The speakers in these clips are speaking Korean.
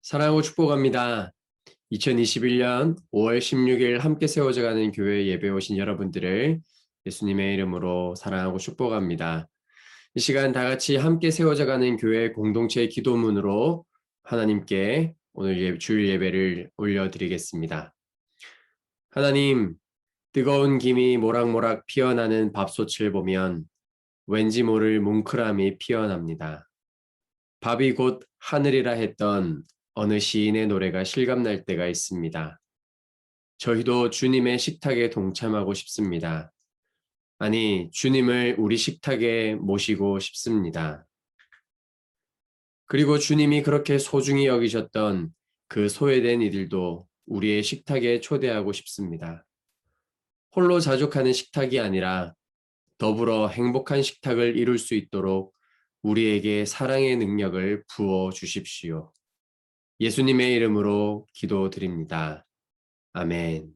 사랑하고 축복합니다. 2021년 5월 16일 함께 세워져가는 교회 예배 오신 여러분들을 예수님의 이름으로 사랑하고 축복합니다. 이 시간 다 같이 함께 세워져가는 교회 공동체 기도문으로 하나님께 오늘 주일 예배를 올려드리겠습니다. 하나님, 뜨거운 김이 모락모락 피어나는 밥솥을 보면 왠지 모를 뭉클함이 피어납니다. 밥이 곧 하늘이라 했던 어느 시인의 노래가 실감날 때가 있습니다. 저희도 주님의 식탁에 동참하고 싶습니다. 아니, 주님을 우리 식탁에 모시고 싶습니다. 그리고 주님이 그렇게 소중히 여기셨던 그 소외된 이들도 우리의 식탁에 초대하고 싶습니다. 홀로 자족하는 식탁이 아니라 더불어 행복한 식탁을 이룰 수 있도록 우리에게 사랑의 능력을 부어 주십시오. 예수님의 이름으로 기도드립니다. 아멘.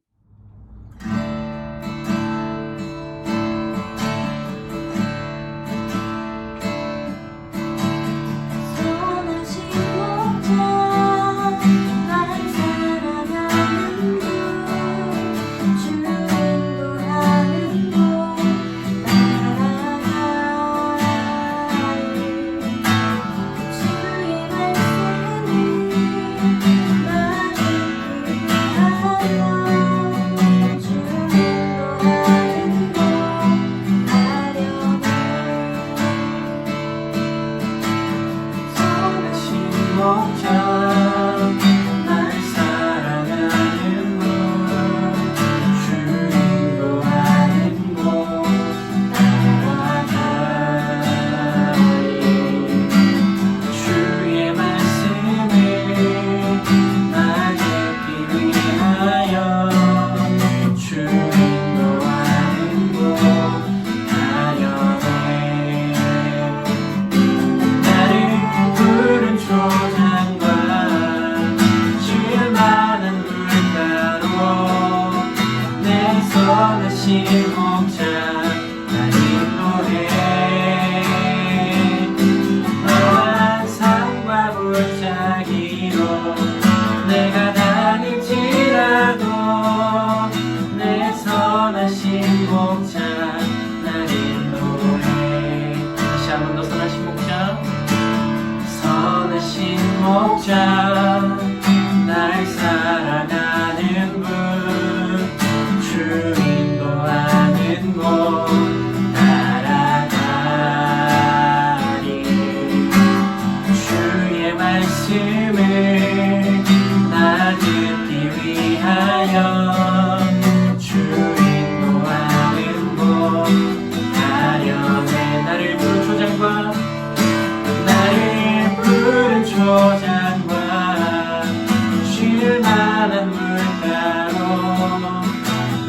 날 사랑하는 분, 주 인도하는 곳 따라가리. 주의 말씀을 나 듣기 위하여 주 인도하는 곳 가려네. 나를 부른 초장과 초장과 쉴만한 물가로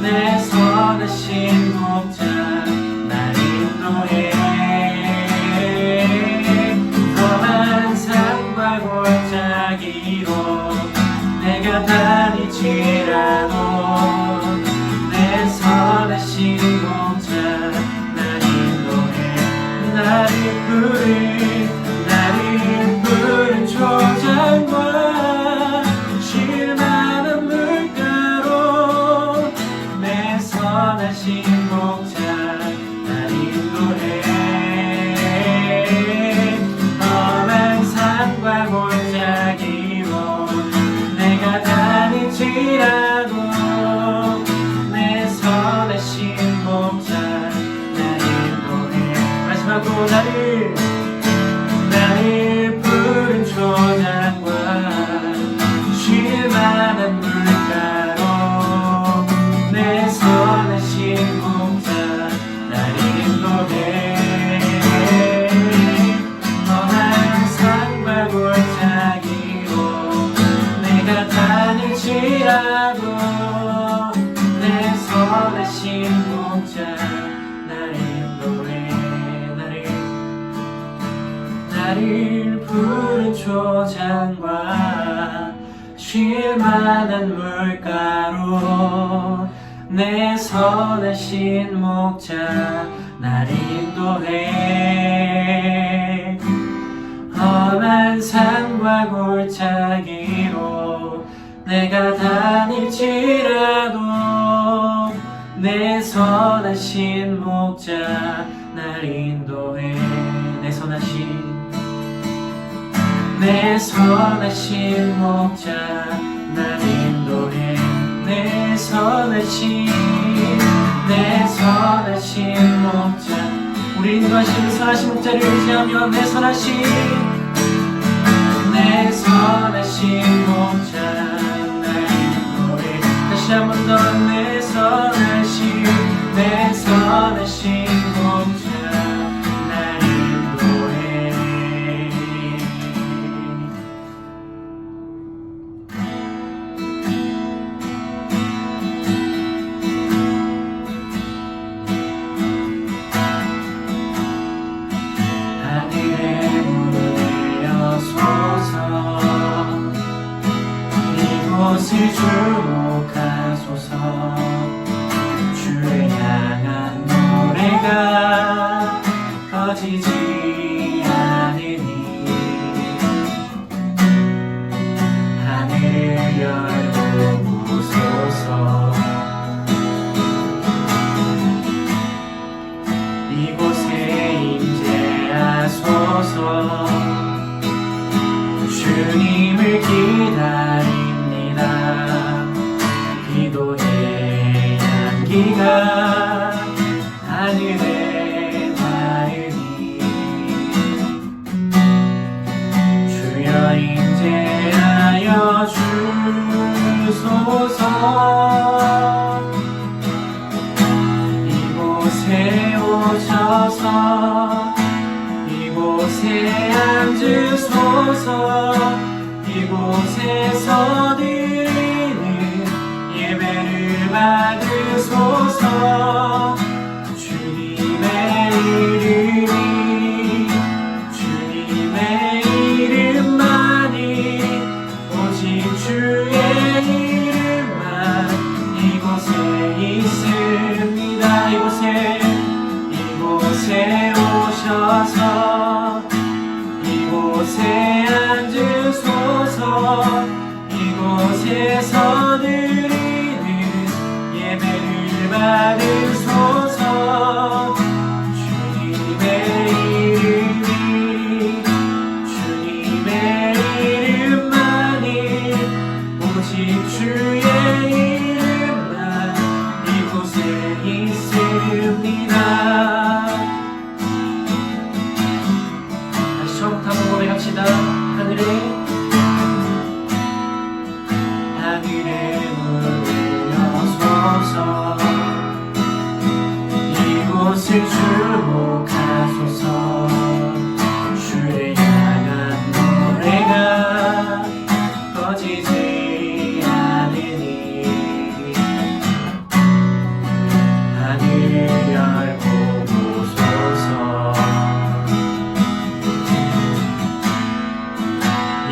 내 선하신 목자 날 인도해. 험한 산과 골짜기로 내가 다니지라도 내 선하신 목자 날 인도해. 나를 부른 초장과 쉴만한 물가로 내 선하신 목자 날 인도해. 험한 산과 골짜기로 내가 다닐지라도 내 선하신 목자 날 인도해. 마지막으로 나를 푸른 초장과 쉴만한 물가로 내 선하신 목자 날 인도해. 험한 산과 골짜기로 내가 다닐지라도 내 선하신 목자 날 인도해. 나를 푸른 초장과 쉴만한 물가로 내 선하신 목자 날 인도해. 험한 산과 골짜기로 내가 다닐지라도 내 선하신 목자 날 인도해. 내 선하신 목자 날 인도해. 내 선하신 목자, 우리 인도하시는 선하신 목자를 의지하며 내 선하신 목자 날 인도해. 다시 한 번 더 내 선하신 목자 날 인도해. 하늘의 문을 여소서 이곳을 주목하소서. 주를 향한 노래가 꺼지지 않으니 하늘을 열고 부소서. 이곳에 임재하소서. 주님을 기다립니다. 기도의 향기가 하늘에 닿으니 주여 임재하여 주소서. 이곳에 오셔서 이곳에 앉으소서. 이곳에서 드리는 예배를 받으소서. 주님의 이름만이 오직 주의 이름만 이곳에 있습니다. 이곳에 오셔서 이곳에 앉으소서. 이곳에서 드리는 예배를 받으소서. 주님의 이름만이 오직 주의 이름만 이곳에 있습니다. 다시 처음부터 한번 고백합시다. 하늘의 문을 여소서. 이곳을 주목하소서. 주를 향한 노래가 꺼지지 않으니 하늘을 열고 부소서.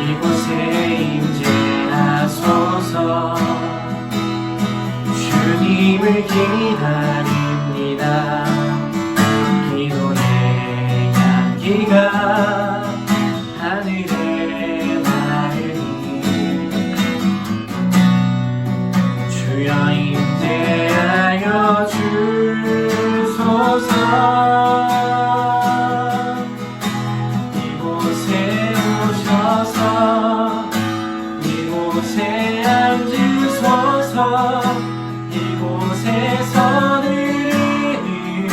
이곳에 임재하소서. 주님을 기다립니다. 기도의 향기가 하늘에 닿으니 주여 임재하여 주소서. 이곳에 오셔서 이곳에 앉으소서. 이곳에서 드리는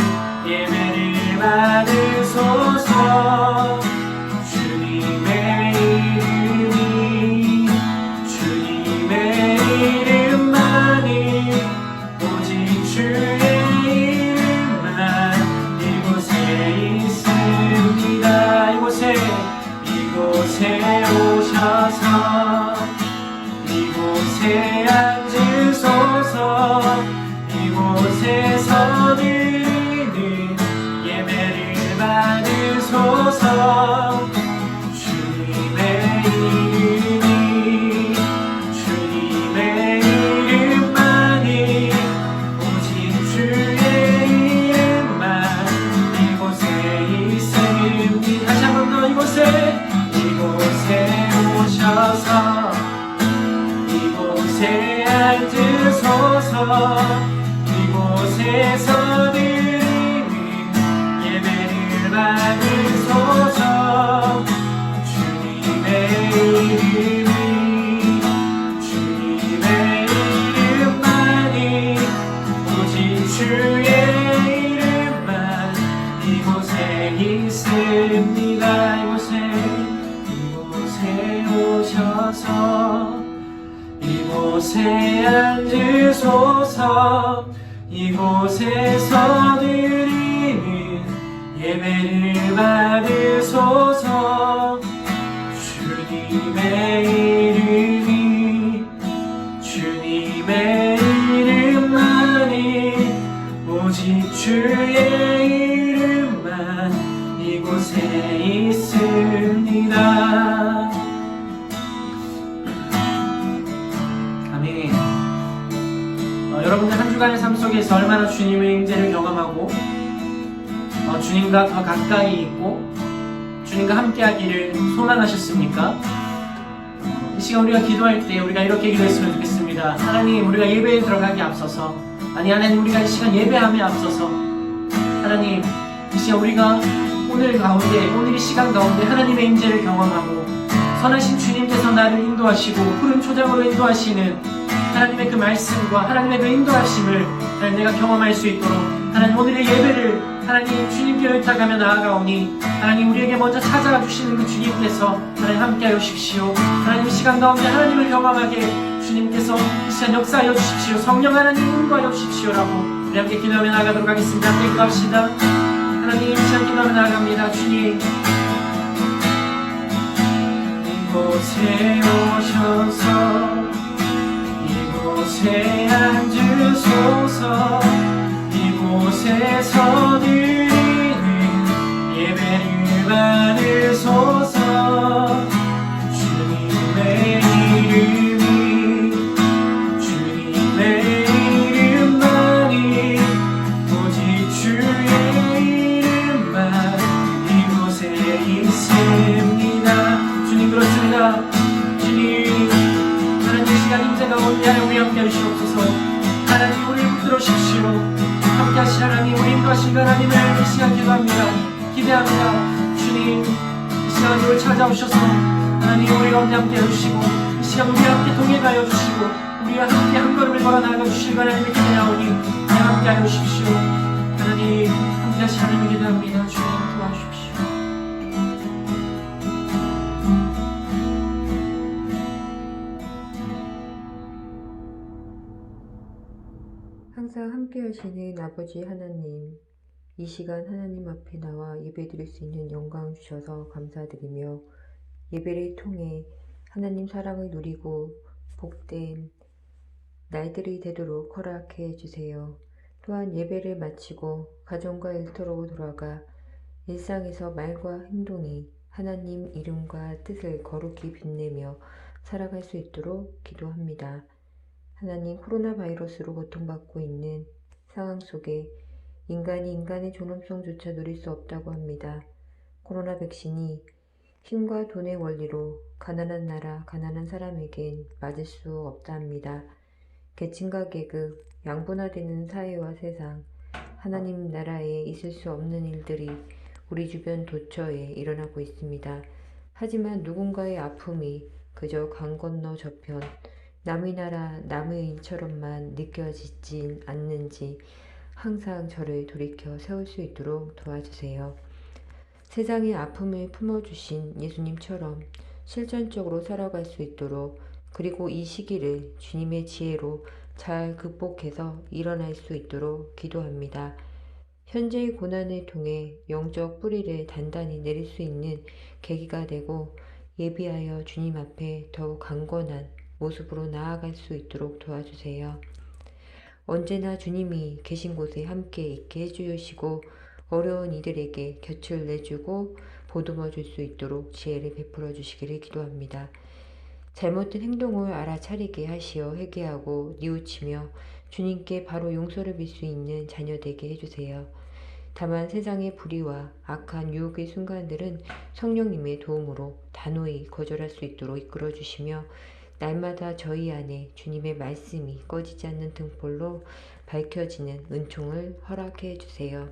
예배를 받으소서. 주님의 이름만이 오직 주의 이름만 이곳에 있습니다. 이곳에 오셔서 이곳에 앉으소서. 이곳에서 드리는 예배를 받으소서. 주님의 이름만이 오직 주의 이름만 이곳에 있습니다. 다시 한 번 더 이곳에 주셔서 이곳에 앉으소서 이곳에서 드리는 예배를 받으소서 주님의 이름만이 오직 주의 이름만 이곳에 있습니다. 이곳에 오셔서 이곳에 앉으소서 이곳에서 드리는 예배를 받으소서 주님의 이름만이 오직 주의 이름만 이곳에 있습니다. 아멘. 여러분들 한 주간의 삶 속에서 얼마나 주님의 임재를 경험하고 주님과 더 가까이 있고 주님과 함께하기를 소망하셨습니까? 이 시간 우리가 기도할 때 우리가 이렇게 기도했으면 좋겠습니다. 하나님, 우리가 예배에 들어가기 앞서서 하나님, 우리가 이 시간 예배함에 앞서서 하나님, 이 시간 우리가 오늘 이 시간 가운데 하나님의 임재를 경험하고 선하신 주님께서 나를 인도하시고 푸른 초장으로 인도하시는 하나님의 그 말씀과 하나님의 그 인도하심을 하나님 내가 경험할 수 있도록 하나님 오늘의 예배를 하나님 주님께 의탁하며 나아가오니 하나님 우리에게 먼저 찾아와 주시는 그 주님께서 하나님 함께하여 주십시오. 하나님 이 시간 가운데 하나님을 경험하게 주님께서 이 시간 역사하여 주십시오. 성령 하나님 인도하여 주십시오라고 우리 함께 기도하며 나아가도록 하겠습니다. 함께 기도합시다. 하나님 이 시간 기도하며 나아갑니다. 주님 이곳에 오셔서 이곳에 앉으소서 이곳에서 드리는 예배를 받으소서 주님의 이름만이 오직 주의 이름만 이곳에 있습니다. 주님 그렇습니다. 주님 하나님 이 시간 임재가 온전히 우리 함께 하시옵소서. 하나님 우리 붙들어주십시오. 함께 하신 하나님 우리 인도하신 하나님을 이 시간 기도합니다. 기대합니다. 주님 이 시간 우리를 찾아오셔서 하나님 우리 가운데 함께 해주시고 이 시간 우리 함께 동행하여 주시고 우리와 함께 한 걸음을 걸어 나아가 주실 하나님을 기대하오니 함께 하여 주십시오. 하나님 함께 하신 하나님을 기대합니다. 주님 도와주십시오. 항상 함께 하시는 아버지 하나님, 이 시간 하나님 앞에 나와 예배드릴 수 있는 영광 주셔서 감사드리며 예배를 통해 하나님 사랑을 누리고 복된 날들이 되도록 허락해 주세요. 또한 예배를 마치고 가정과 일터로 돌아가 일상에서 말과 행동이 하나님 이름과 뜻을 거룩히 빛내며 살아갈 수 있도록 기도합니다. 하나님, 코로나 바이러스로 고통받고 있는 상황 속에 인간이 인간의 존엄성조차 누릴 수 없다고 합니다. 코로나 백신이 힘과 돈의 원리로 가난한 나라, 가난한 사람에겐 맞을 수 없다 합니다. 계층과 계급, 양분화되는 사회와 세상, 하나님 나라에 있을 수 없는 일들이 우리 주변 도처에 일어나고 있습니다. 하지만 누군가의 아픔이 그저 강 건너 저편, 남의 나라, 남의 일처럼만 느껴지진 않는지 항상 저를 돌이켜 세울 수 있도록 도와주세요. 세상의 아픔을 품어주신 예수님처럼 실전적으로 살아갈 수 있도록 그리고 이 시기를 주님의 지혜로 잘 극복해서 일어날 수 있도록 기도합니다. 현재의 고난을 통해 영적 뿌리를 단단히 내릴 수 있는 계기가 되고 예비하여 주님 앞에 더욱 강건한 모습으로 나아갈 수 있도록 도와주세요. 언제나 주님이 계신 곳에 함께 있게 해주시고 어려운 이들에게 곁을 내주고 보듬어 줄 수 있도록 지혜를 베풀어 주시기를 기도합니다. 잘못된 행동을 알아차리게 하시어 회개하고 뉘우치며 주님께 바로 용서를 빌 수 있는 자녀 되게 해주세요. 다만 세상의 불의와 악한 유혹의 순간들은 성령님의 도움으로 단호히 거절할 수 있도록 이끌어 주시며 날마다 저희 안에 주님의 말씀이 꺼지지 않는 등불로 밝혀지는 은총을 허락해 주세요.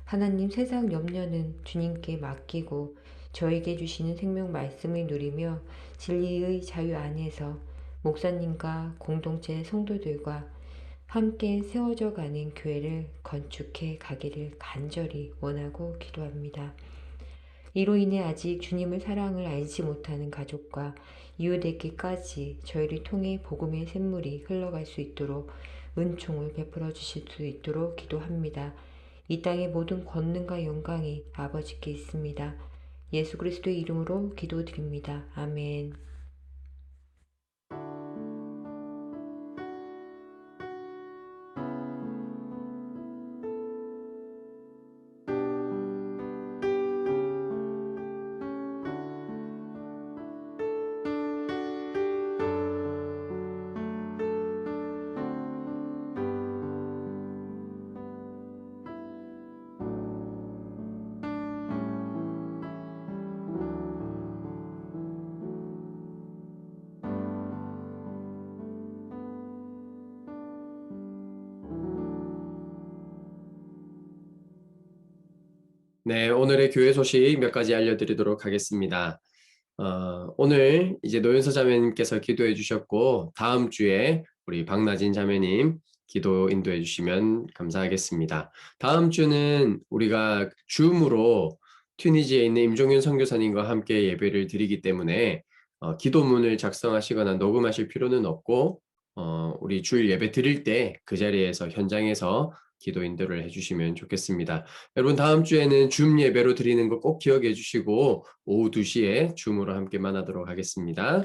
하나님, 세상 염려는 주님께 맡기고 저에게 주시는 생명 말씀을 누리며 진리의 자유 안에서 목사님과 공동체 성도들과 함께 세워져 가는 교회를 건축해 가기를 간절히 원하고 기도합니다. 이로 인해 아직 주님의 사랑을 알지 못하는 가족과 이웃에게까지 저희를 통해 복음의 샘물이 흘러갈 수 있도록 은총을 베풀어 주실 수 있도록 기도합니다. 이 땅의 모든 권능과 영광이 아버지께 있습니다. 예수 그리스도의 이름으로 기도드립니다. 아멘. 네, 오늘의 교회 소식 몇 가지 알려드리도록 하겠습니다. 오늘 이제 노윤서 자매님께서 기도해 주셨고, 다음 주에 우리 박나진 자매님 기도 인도해 주시면 감사하겠습니다. 다음 주는 우리가 줌으로 튀니지에 있는 임종윤 선교사님과 함께 예배를 드리기 때문에 기도문을 작성하시거나 녹음하실 필요는 없고, 우리 주일 예배 드릴 때 그 자리에서 현장에서 기도 인도를 해주시면 좋겠습니다. 여러분, 다음 주에는 줌 예배로 드리는 거 꼭 기억해 주시고 오후 2시에 줌으로 함께 만나도록 하겠습니다.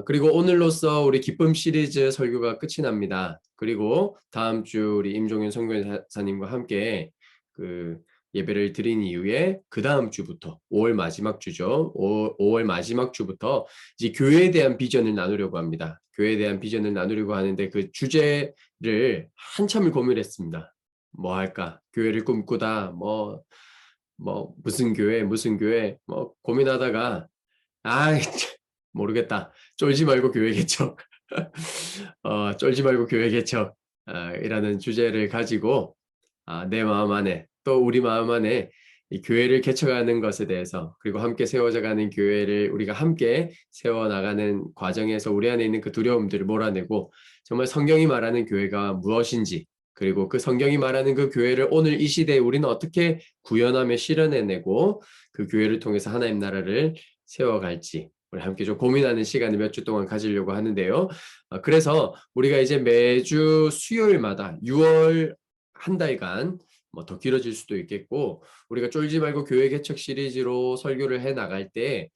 그리고 오늘로써 우리 기쁨 시리즈 설교가 끝이 납니다. 그리고 다음 주 우리 임종윤 선교사님과 함께 그 예배를 드린 이후에 그 다음 주부터 5월 마지막 주죠. 5월 마지막 주부터 이제 교회에 대한 비전을 나누려고 합니다. 교회에 대한 비전을 나누려고 하는데 그 주제를 한참을 고민했습니다. 뭐 할까? 교회를 꿈꾸다 뭐 무슨 교회 뭐 고민하다가 아 모르겠다. 쫄지 말고 교회 개척. 쫄지 말고 교회 개척. 이라는 주제를 가지고 내 마음 안에 또 우리 마음 안에 이 교회를 개척하는 것에 대해서 그리고 함께 세워져가는 교회를 우리가 함께 세워나가는 과정에서 우리 안에 있는 그 두려움들을 몰아내고 정말 성경이 말하는 교회가 무엇인지 그리고 그 성경이 말하는 그 교회를 오늘 이 시대에 우리는 어떻게 구현하며 실현해내고 그 교회를 통해서 하나님 나라를 세워갈지 우리 함께 좀 고민하는 시간을 몇 주 동안 가지려고 하는데요. 그래서 우리가 이제 매주 수요일마다 6월 한 달간 뭐 더 길어질 수도 있겠고 우리가 쫄지 말고 교회 개척 시리즈로 설교를 해 나갈 때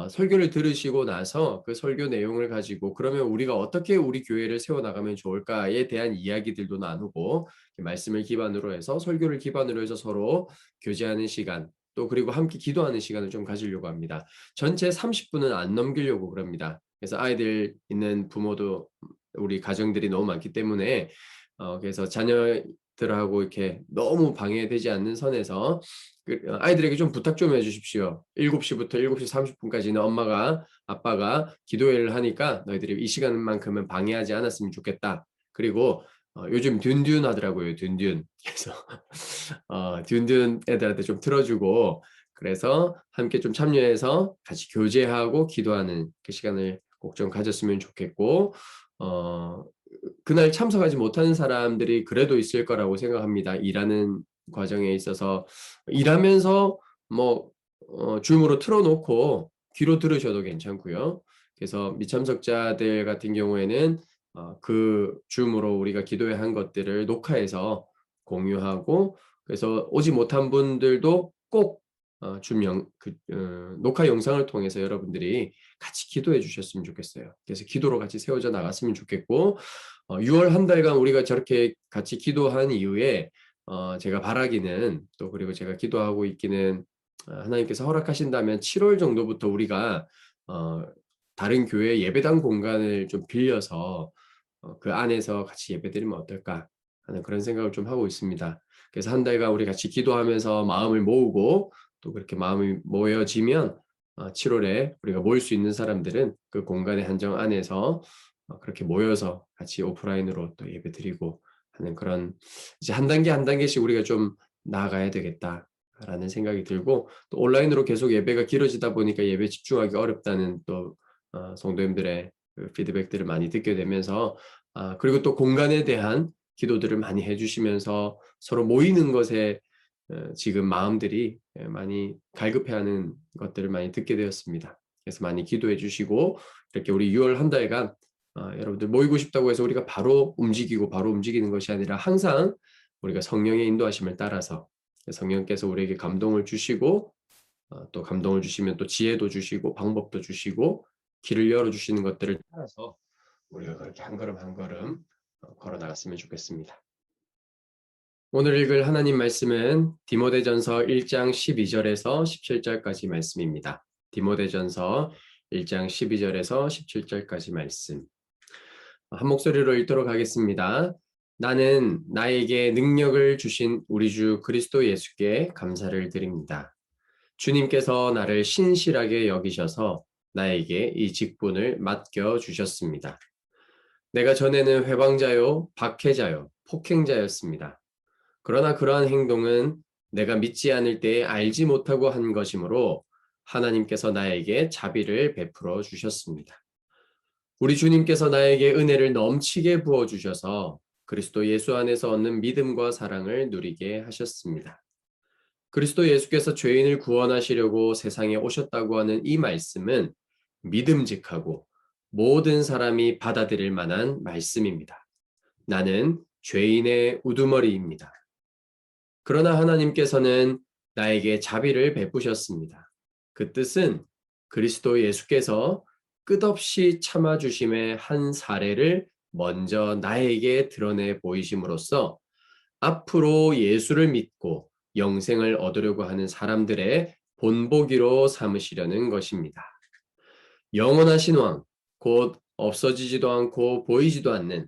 설교를 들으시고 나서 그 설교 내용을 가지고 그러면 우리가 어떻게 우리 교회를 세워나가면 좋을까에 대한 이야기들도 나누고 말씀을 기반으로 해서 설교를 기반으로 해서 서로 교제하는 시간 또 그리고 함께 기도하는 시간을 좀 가지려고 합니다. 전체 30분은 안 넘기려고 그럽니다. 그래서 아이들 있는 부모도 우리 가정들이 너무 많기 때문에 그래서 자녀들하고 이렇게 너무 방해되지 않는 선에서 아이들에게 좀 부탁 좀 해주십시오. 7시부터 7시 30분까지는 엄마가 아빠가 기도회를 하니까 너희들이 이 시간만큼은 방해하지 않았으면 좋겠다. 그리고 요즘 듄듄 하더라고요. 듄듄. 그래서 듄듄 애들한테 좀 틀어주고 그래서 함께 좀 참여해서 같이 교제하고 기도하는 그 시간을 꼭 좀 가졌으면 좋겠고 그날 참석하지 못하는 사람들이 그래도 있을 거라고 생각합니다. 일하는 과정에 있어서 일하면서 뭐 줌으로 틀어놓고 귀로 들으셔도 괜찮고요. 그래서 미참석자들 같은 경우에는 그 줌으로 우리가 기도회 한 것들을 녹화해서 공유하고 그래서 오지 못한 분들도 꼭 녹화 영상을 통해서 여러분들이 같이 기도해 주셨으면 좋겠어요. 그래서 기도로 같이 세워져 나갔으면 좋겠고 6월 한 달간 우리가 저렇게 같이 기도한 이후에 제가 바라기는 또 그리고 제가 기도하고 있기는 하나님께서 허락하신다면 7월 정도부터 우리가 다른 교회 예배당 공간을 좀 빌려서 그 안에서 같이 예배드리면 어떨까 하는 그런 생각을 좀 하고 있습니다. 그래서 한 달간 우리 같이 기도하면서 마음을 모으고 또 그렇게 마음이 모여지면 7월에 우리가 모일 수 있는 사람들은 그 공간의 한정 안에서 그렇게 모여서 같이 오프라인으로 또 예배드리고 하는 그런 이제 한 단계 한 단계씩 우리가 좀 나아가야 되겠다라는 생각이 들고 또 온라인으로 계속 예배가 길어지다 보니까 예배 집중하기 어렵다는 또 성도님들의 그 피드백들을 많이 듣게 되면서 그리고 또 공간에 대한 기도들을 많이 해주시면서 서로 모이는 것에 지금 마음들이 많이 갈급해하는 것들을 많이 듣게 되었습니다. 그래서 많이 기도해 주시고 이렇게 우리 6월 한 달간 여러분들 모이고 싶다고 해서 우리가 바로 움직이고 바로 움직이는 것이 아니라 항상 우리가 성령의 인도하심을 따라서 성령께서 우리에게 감동을 주시고 또 감동을 주시면 또 지혜도 주시고 방법도 주시고 길을 열어주시는 것들을 따라서 우리가 그렇게 한 걸음 한 걸음 걸어 나갔으면 좋겠습니다. 오늘 읽을 하나님 말씀은 디모데전서 1장 12절에서 17절까지 말씀입니다. 디모데전서 1장 12절에서 17절까지 말씀. 한 목소리로 읽도록 하겠습니다. 나는 나에게 능력을 주신 우리 주 그리스도 예수께 감사를 드립니다. 주님께서 나를 신실하게 여기셔서 나에게 이 직분을 맡겨 주셨습니다. 내가 전에는 회방자요, 박해자요, 폭행자였습니다. 그러나 그러한 행동은 내가 믿지 않을 때에 알지 못하고 한 것이므로 하나님께서 나에게 자비를 베풀어 주셨습니다. 우리 주님께서 나에게 은혜를 넘치게 부어주셔서 그리스도 예수 안에서 얻는 믿음과 사랑을 누리게 하셨습니다. 그리스도 예수께서 죄인을 구원하시려고 세상에 오셨다고 하는 이 말씀은 믿음직하고 모든 사람이 받아들일 만한 말씀입니다. 나는 죄인의 우두머리입니다. 그러나 하나님께서는 나에게 자비를 베푸셨습니다. 그 뜻은 그리스도 예수께서 끝없이 참아주심의 한 사례를 먼저 나에게 드러내 보이심으로써 앞으로 예수를 믿고 영생을 얻으려고 하는 사람들의 본보기로 삼으시려는 것입니다. 영원하신 왕, 곧 없어지지도 않고 보이지도 않는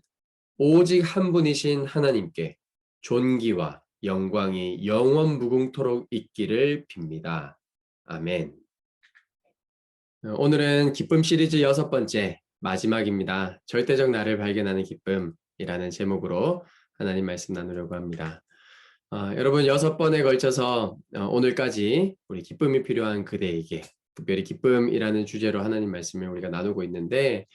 오직 한 분이신 하나님께 존귀와 영광이 영원 무궁토록 있기를 빕니다. 아멘. 오늘은 기쁨 시리즈 6번째 마지막입니다. 절대적 나를 발견하는 기쁨이라는 제목으로 하나님 말씀 나누려고 합니다. 여러분 6번에 걸쳐서 오늘까지 우리 기쁨이 필요한 그대에게 특별히 기쁨이라는 주제로 하나님 말씀을 우리가 나누고 있는데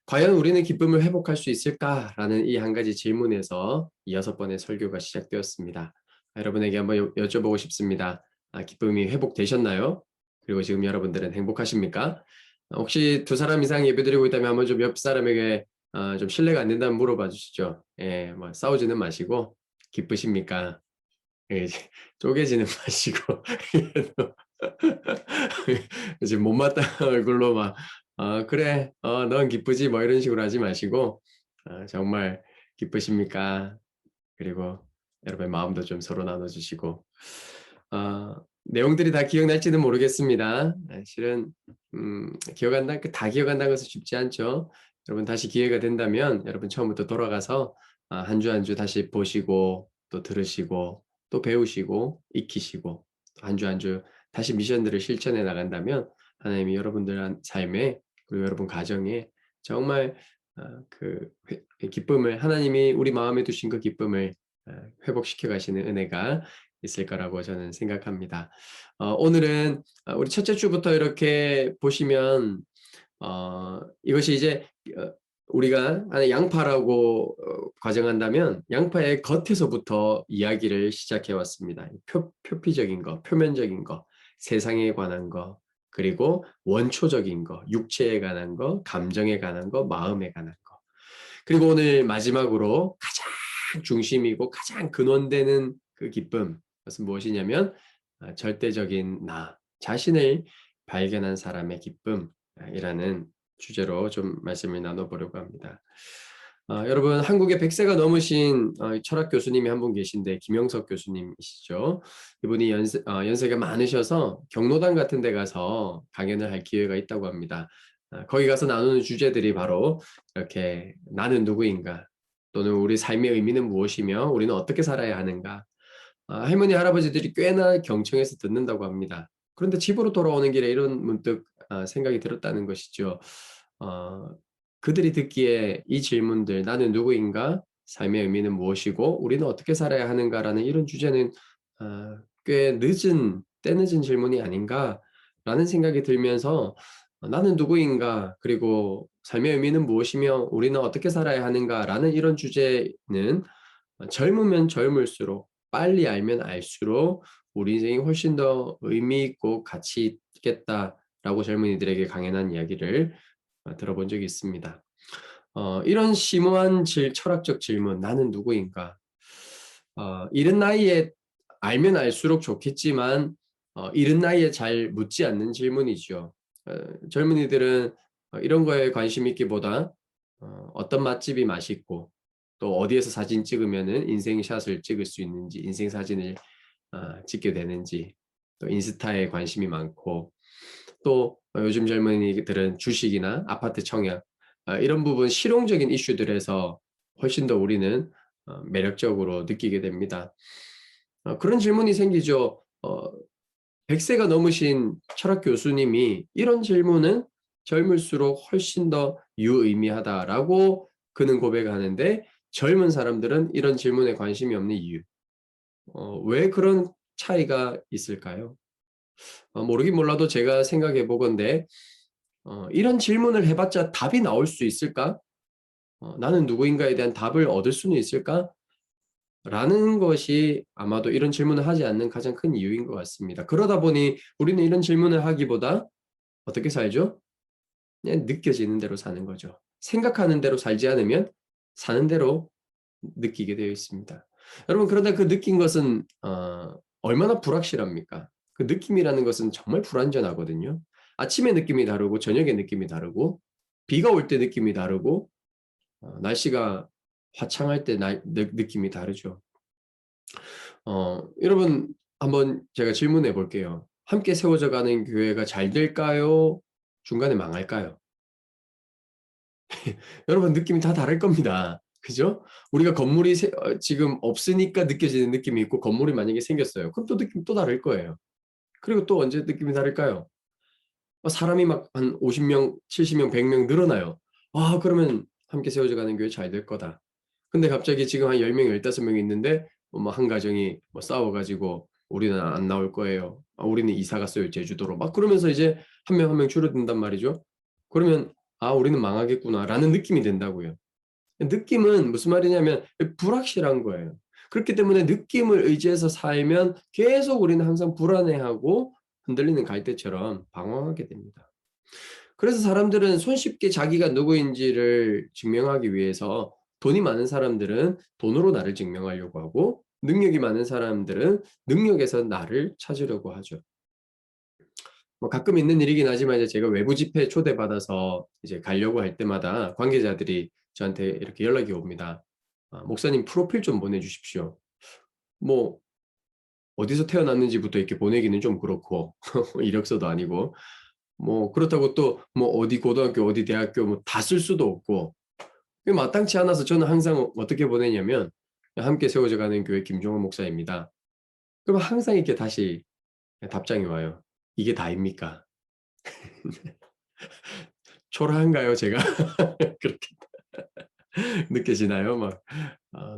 과연 우리는 기쁨을 회복할 수 있을까라는 이 한 가지 질문에서 이 6번의 설교가 시작되었습니다. 여러분에게 한번 여쭤보고 싶습니다. 기쁨이 회복되셨나요? 그리고 지금 여러분들은 행복하십니까? 혹시 2사람 이상 예배드리고 있다면 한번 좀 옆 사람에게 좀 신뢰가 안 된다면 물어봐 주시죠. 예, 뭐 싸우지는 마시고 기쁘십니까? 예, 쪼개지는 마시고 지금 못마땅한 얼굴로 막 그래 넌 기쁘지 뭐 이런 식으로 하지 마시고 정말 기쁘십니까? 그리고 여러분의 마음도 좀 서로 나눠주시고 내용들이 다 기억날지는 모르겠습니다. 실은 다 기억한다는 것은 쉽지 않죠. 여러분 다시 기회가 된다면 여러분 처음부터 돌아가서 한 주 한 주 다시 보시고 또 들으시고 또 배우시고 익히시고 한 주 한 주 다시 미션들을 실천해 나간다면 하나님이 여러분들 삶에 그리고 여러분 가정에 정말 그 기쁨을 하나님이 우리 마음에 두신 그 기쁨을 회복시켜 가시는 은혜가 있을 거라고 저는 생각합니다. 오늘은 우리 첫째 주부터 이렇게 보시면 이것이 이제 우리가 양파라고 가정한다면 양파의 겉에서부터 이야기를 시작해 왔습니다. 표피적인 거, 표면적인 거, 세상에 관한 거, 그리고 원초적인 거, 육체에 관한 거, 감정에 관한 거, 마음에 관한 거. 그리고 오늘 마지막으로 가장 중심이고 가장 근원되는 그 기쁨, 그것은 무엇이냐면 절대적인 나 자신을 발견한 사람의 기쁨이라는 주제로 좀 말씀을 나눠보려고 합니다. 여러분 한국에 100세가 넘으신 철학 교수님이 한 분 계신데 김영석 교수님이시죠. 이분이 연세가 많으셔서 경로당 같은 데 가서 강연을 할 기회가 있다고 합니다. 거기 가서 나누는 주제들이 바로 이렇게 나는 누구인가, 또는 우리 삶의 의미는 무엇이며 우리는 어떻게 살아야 하는가. 할머니, 할아버지들이 꽤나 경청해서 듣는다고 합니다. 그런데 집으로 돌아오는 길에 이런 문득 생각이 들었다는 것이죠. 어, 그들이 듣기에 이 질문들, 나는 누구인가? 삶의 의미는 무엇이고 우리는 어떻게 살아야 하는가라는 이런 주제는 꽤 늦은, 때늦은 질문이 아닌가라는 생각이 들면서 나는 누구인가? 그리고 삶의 의미는 무엇이며 우리는 어떻게 살아야 하는가라는 이런 주제는 젊으면 젊을수록 빨리 알면 알수록 우리 인생이 훨씬 더 의미 있고 가치 있겠다라고 젊은이들에게 강연한 이야기를 들어본 적이 있습니다. 이런 심오한 철학적 질문, 나는 누구인가? 이른 나이에 알면 알수록 좋겠지만 이른 나이에 잘 묻지 않는 질문이죠. 젊은이들은 이런 거에 관심 있기보다 어떤 맛집이 맛있고 또 어디에서 사진 찍으면은 인생샷을 찍을 수 있는지, 인생 사진을 찍게 되는지, 또 인스타에 관심이 많고, 또 요즘 젊은이들은 주식이나 아파트 청약 이런 부분 실용적인 이슈들에서 훨씬 더 우리는 매력적으로 느끼게 됩니다. 그런 질문이 생기죠. 100세가 넘으신 철학 교수님이 이런 질문은 젊을수록 훨씬 더 유의미하다라고 그는 고백하는데 젊은 사람들은 이런 질문에 관심이 없는 이유. 왜 그런 차이가 있을까요? 모르긴 몰라도 제가 생각해 보건데 이런 질문을 해봤자 답이 나올 수 있을까? 나는 누구인가에 대한 답을 얻을 수는 있을까? 라는 것이 아마도 이런 질문을 하지 않는 가장 큰 이유인 것 같습니다. 그러다 보니 우리는 이런 질문을 하기보다 어떻게 살죠? 그냥 느껴지는 대로 사는 거죠. 생각하는 대로 살지 않으면 사는 대로 느끼게 되어 있습니다. 여러분, 그런데 그 느낀 것은 얼마나 불확실합니까? 그 느낌이라는 것은 정말 불완전하거든요. 아침에 느낌이 다르고 저녁에 느낌이 다르고 비가 올 때 느낌이 다르고 날씨가 화창할 때 느낌이 다르죠. 여러분, 한번 제가 질문해 볼게요. 함께 세워져 가는 교회가 잘 될까요? 중간에 망할까요? 여러분, 느낌이 다 다를 겁니다. 그죠? 우리가 건물이 지금 없으니까 느껴지는 느낌이 있고 건물이 만약에 생겼어요. 그럼 또 느낌 또 다를 거예요. 그리고 또 언제 느낌이 다를까요? 사람이 막 한 50명, 70명, 100명 늘어나요. 그러면 함께 세워져 가는 교회 잘 될 거다. 근데 갑자기 지금 한 10명, 15명 있는데 한 가정이 싸워 가지고 우리는 안 나올 거예요. 우리는 이사 갔어요, 제주도로. 막 그러면서 이제 한 명 한 명 줄어든단 말이죠. 그러면 우리는 망하겠구나라는 느낌이 든다고요. 느낌은 무슨 말이냐면 불확실한 거예요. 그렇기 때문에 느낌을 의지해서 살면 계속 우리는 항상 불안해하고 흔들리는 갈대처럼 방황하게 됩니다. 그래서 사람들은 손쉽게 자기가 누구인지를 증명하기 위해서 돈이 많은 사람들은 돈으로 나를 증명하려고 하고 능력이 많은 사람들은 능력에서 나를 찾으려고 하죠. 가끔 있는 일이긴 하지만 이제 제가 외부 집회에 초대받아서 이제 가려고 할 때마다 관계자들이 저한테 이렇게 연락이 옵니다. 목사님 프로필 좀 보내주십시오. 뭐 어디서 태어났는지부터 이렇게 보내기는 좀 그렇고 이력서도 아니고 그렇다고 또 어디 고등학교 어디 대학교 다 쓸 수도 없고 마땅치 않아서 저는 항상 어떻게 보내냐면 함께 세워져 가는 교회 김종원 목사입니다. 그럼 항상 이렇게 다시 답장이 와요. 이게 다입니까? 초라한가요, 제가? 그렇게 느껴지나요?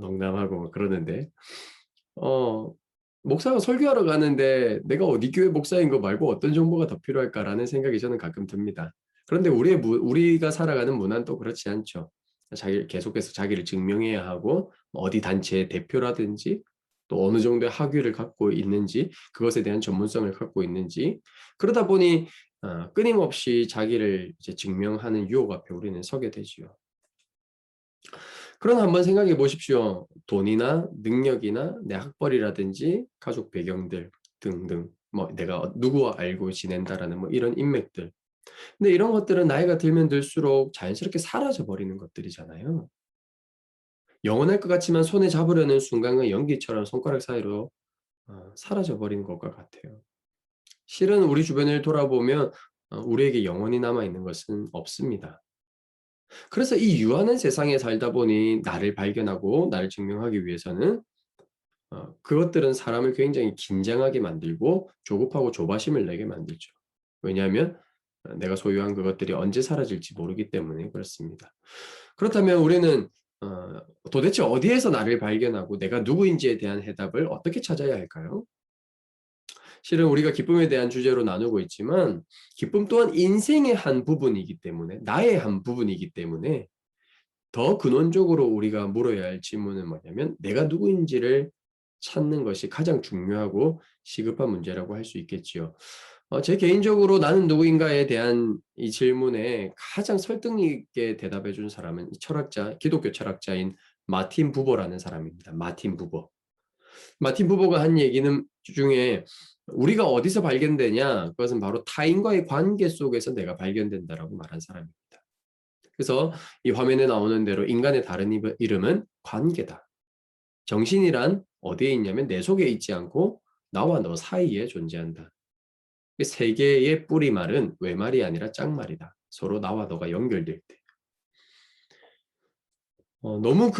농담하고 그러는데. 목사가 설교하러 가는데 내가 어디 교회 목사인 거 말고 어떤 정보가 더 필요할까라는 생각이 저는 가끔 듭니다. 그런데 우리가 살아가는 문화는 또 그렇지 않죠. 계속해서 자기를 증명해야 하고, 어디 단체의 대표라든지, 또 어느 정도의 학위를 갖고 있는지, 그것에 대한 전문성을 갖고 있는지, 그러다 보니, 끊임없이 자기를 이제 증명하는 유혹 앞에 우리는 서게 되지요. 그러나 한번 생각해 보십시오. 돈이나 능력이나 내 학벌이라든지 가족 배경들 등등 내가 누구와 알고 지낸다라는 이런 인맥들. 근데 이런 것들은 나이가 들면 들수록 자연스럽게 사라져 버리는 것들이잖아요. 영원할 것 같지만 손에 잡으려는 순간은 연기처럼 손가락 사이로 사라져 버리는 것과 같아요. 실은 우리 주변을 돌아보면 우리에게 영원히 남아 있는 것은 없습니다. 그래서 이 유한한 세상에 살다 보니 나를 발견하고 나를 증명하기 위해서는 그것들은 사람을 굉장히 긴장하게 만들고 조급하고 조바심을 내게 만들죠. 왜냐하면 내가 소유한 그것들이 언제 사라질지 모르기 때문에 그렇습니다. 그렇다면 우리는 도대체 어디에서 나를 발견하고 내가 누구인지에 대한 해답을 어떻게 찾아야 할까요? 실은 우리가 기쁨에 대한 주제로 나누고 있지만 기쁨 또한 인생의 한 부분이기 때문에 나의 한 부분이기 때문에 더 근원적으로 우리가 물어야 할 질문은 뭐냐면 내가 누구인지를 찾는 것이 가장 중요하고 시급한 문제라고 할 수 있겠지요. 제 개인적으로 나는 누구인가에 대한 이 질문에 가장 설득 있게 대답해 준 사람은 철학자, 기독교 철학자인 마틴 부버라는 사람입니다. 마틴 부버. 마틴 부버가 한 얘기는 중에 우리가 어디서 발견되냐? 그것은 바로 타인과의 관계 속에서 내가 발견된다라고 말한 사람입니다. 그래서 이 화면에 나오는 대로 인간의 다른 이름은 관계다. 정신이란 어디에 있냐면 내 속에 있지 않고 나와 너 사이에 존재한다. 세 개의 뿌리말은 외말이 아니라 짝말이다. 서로 나와 너가 연결될 때. 너무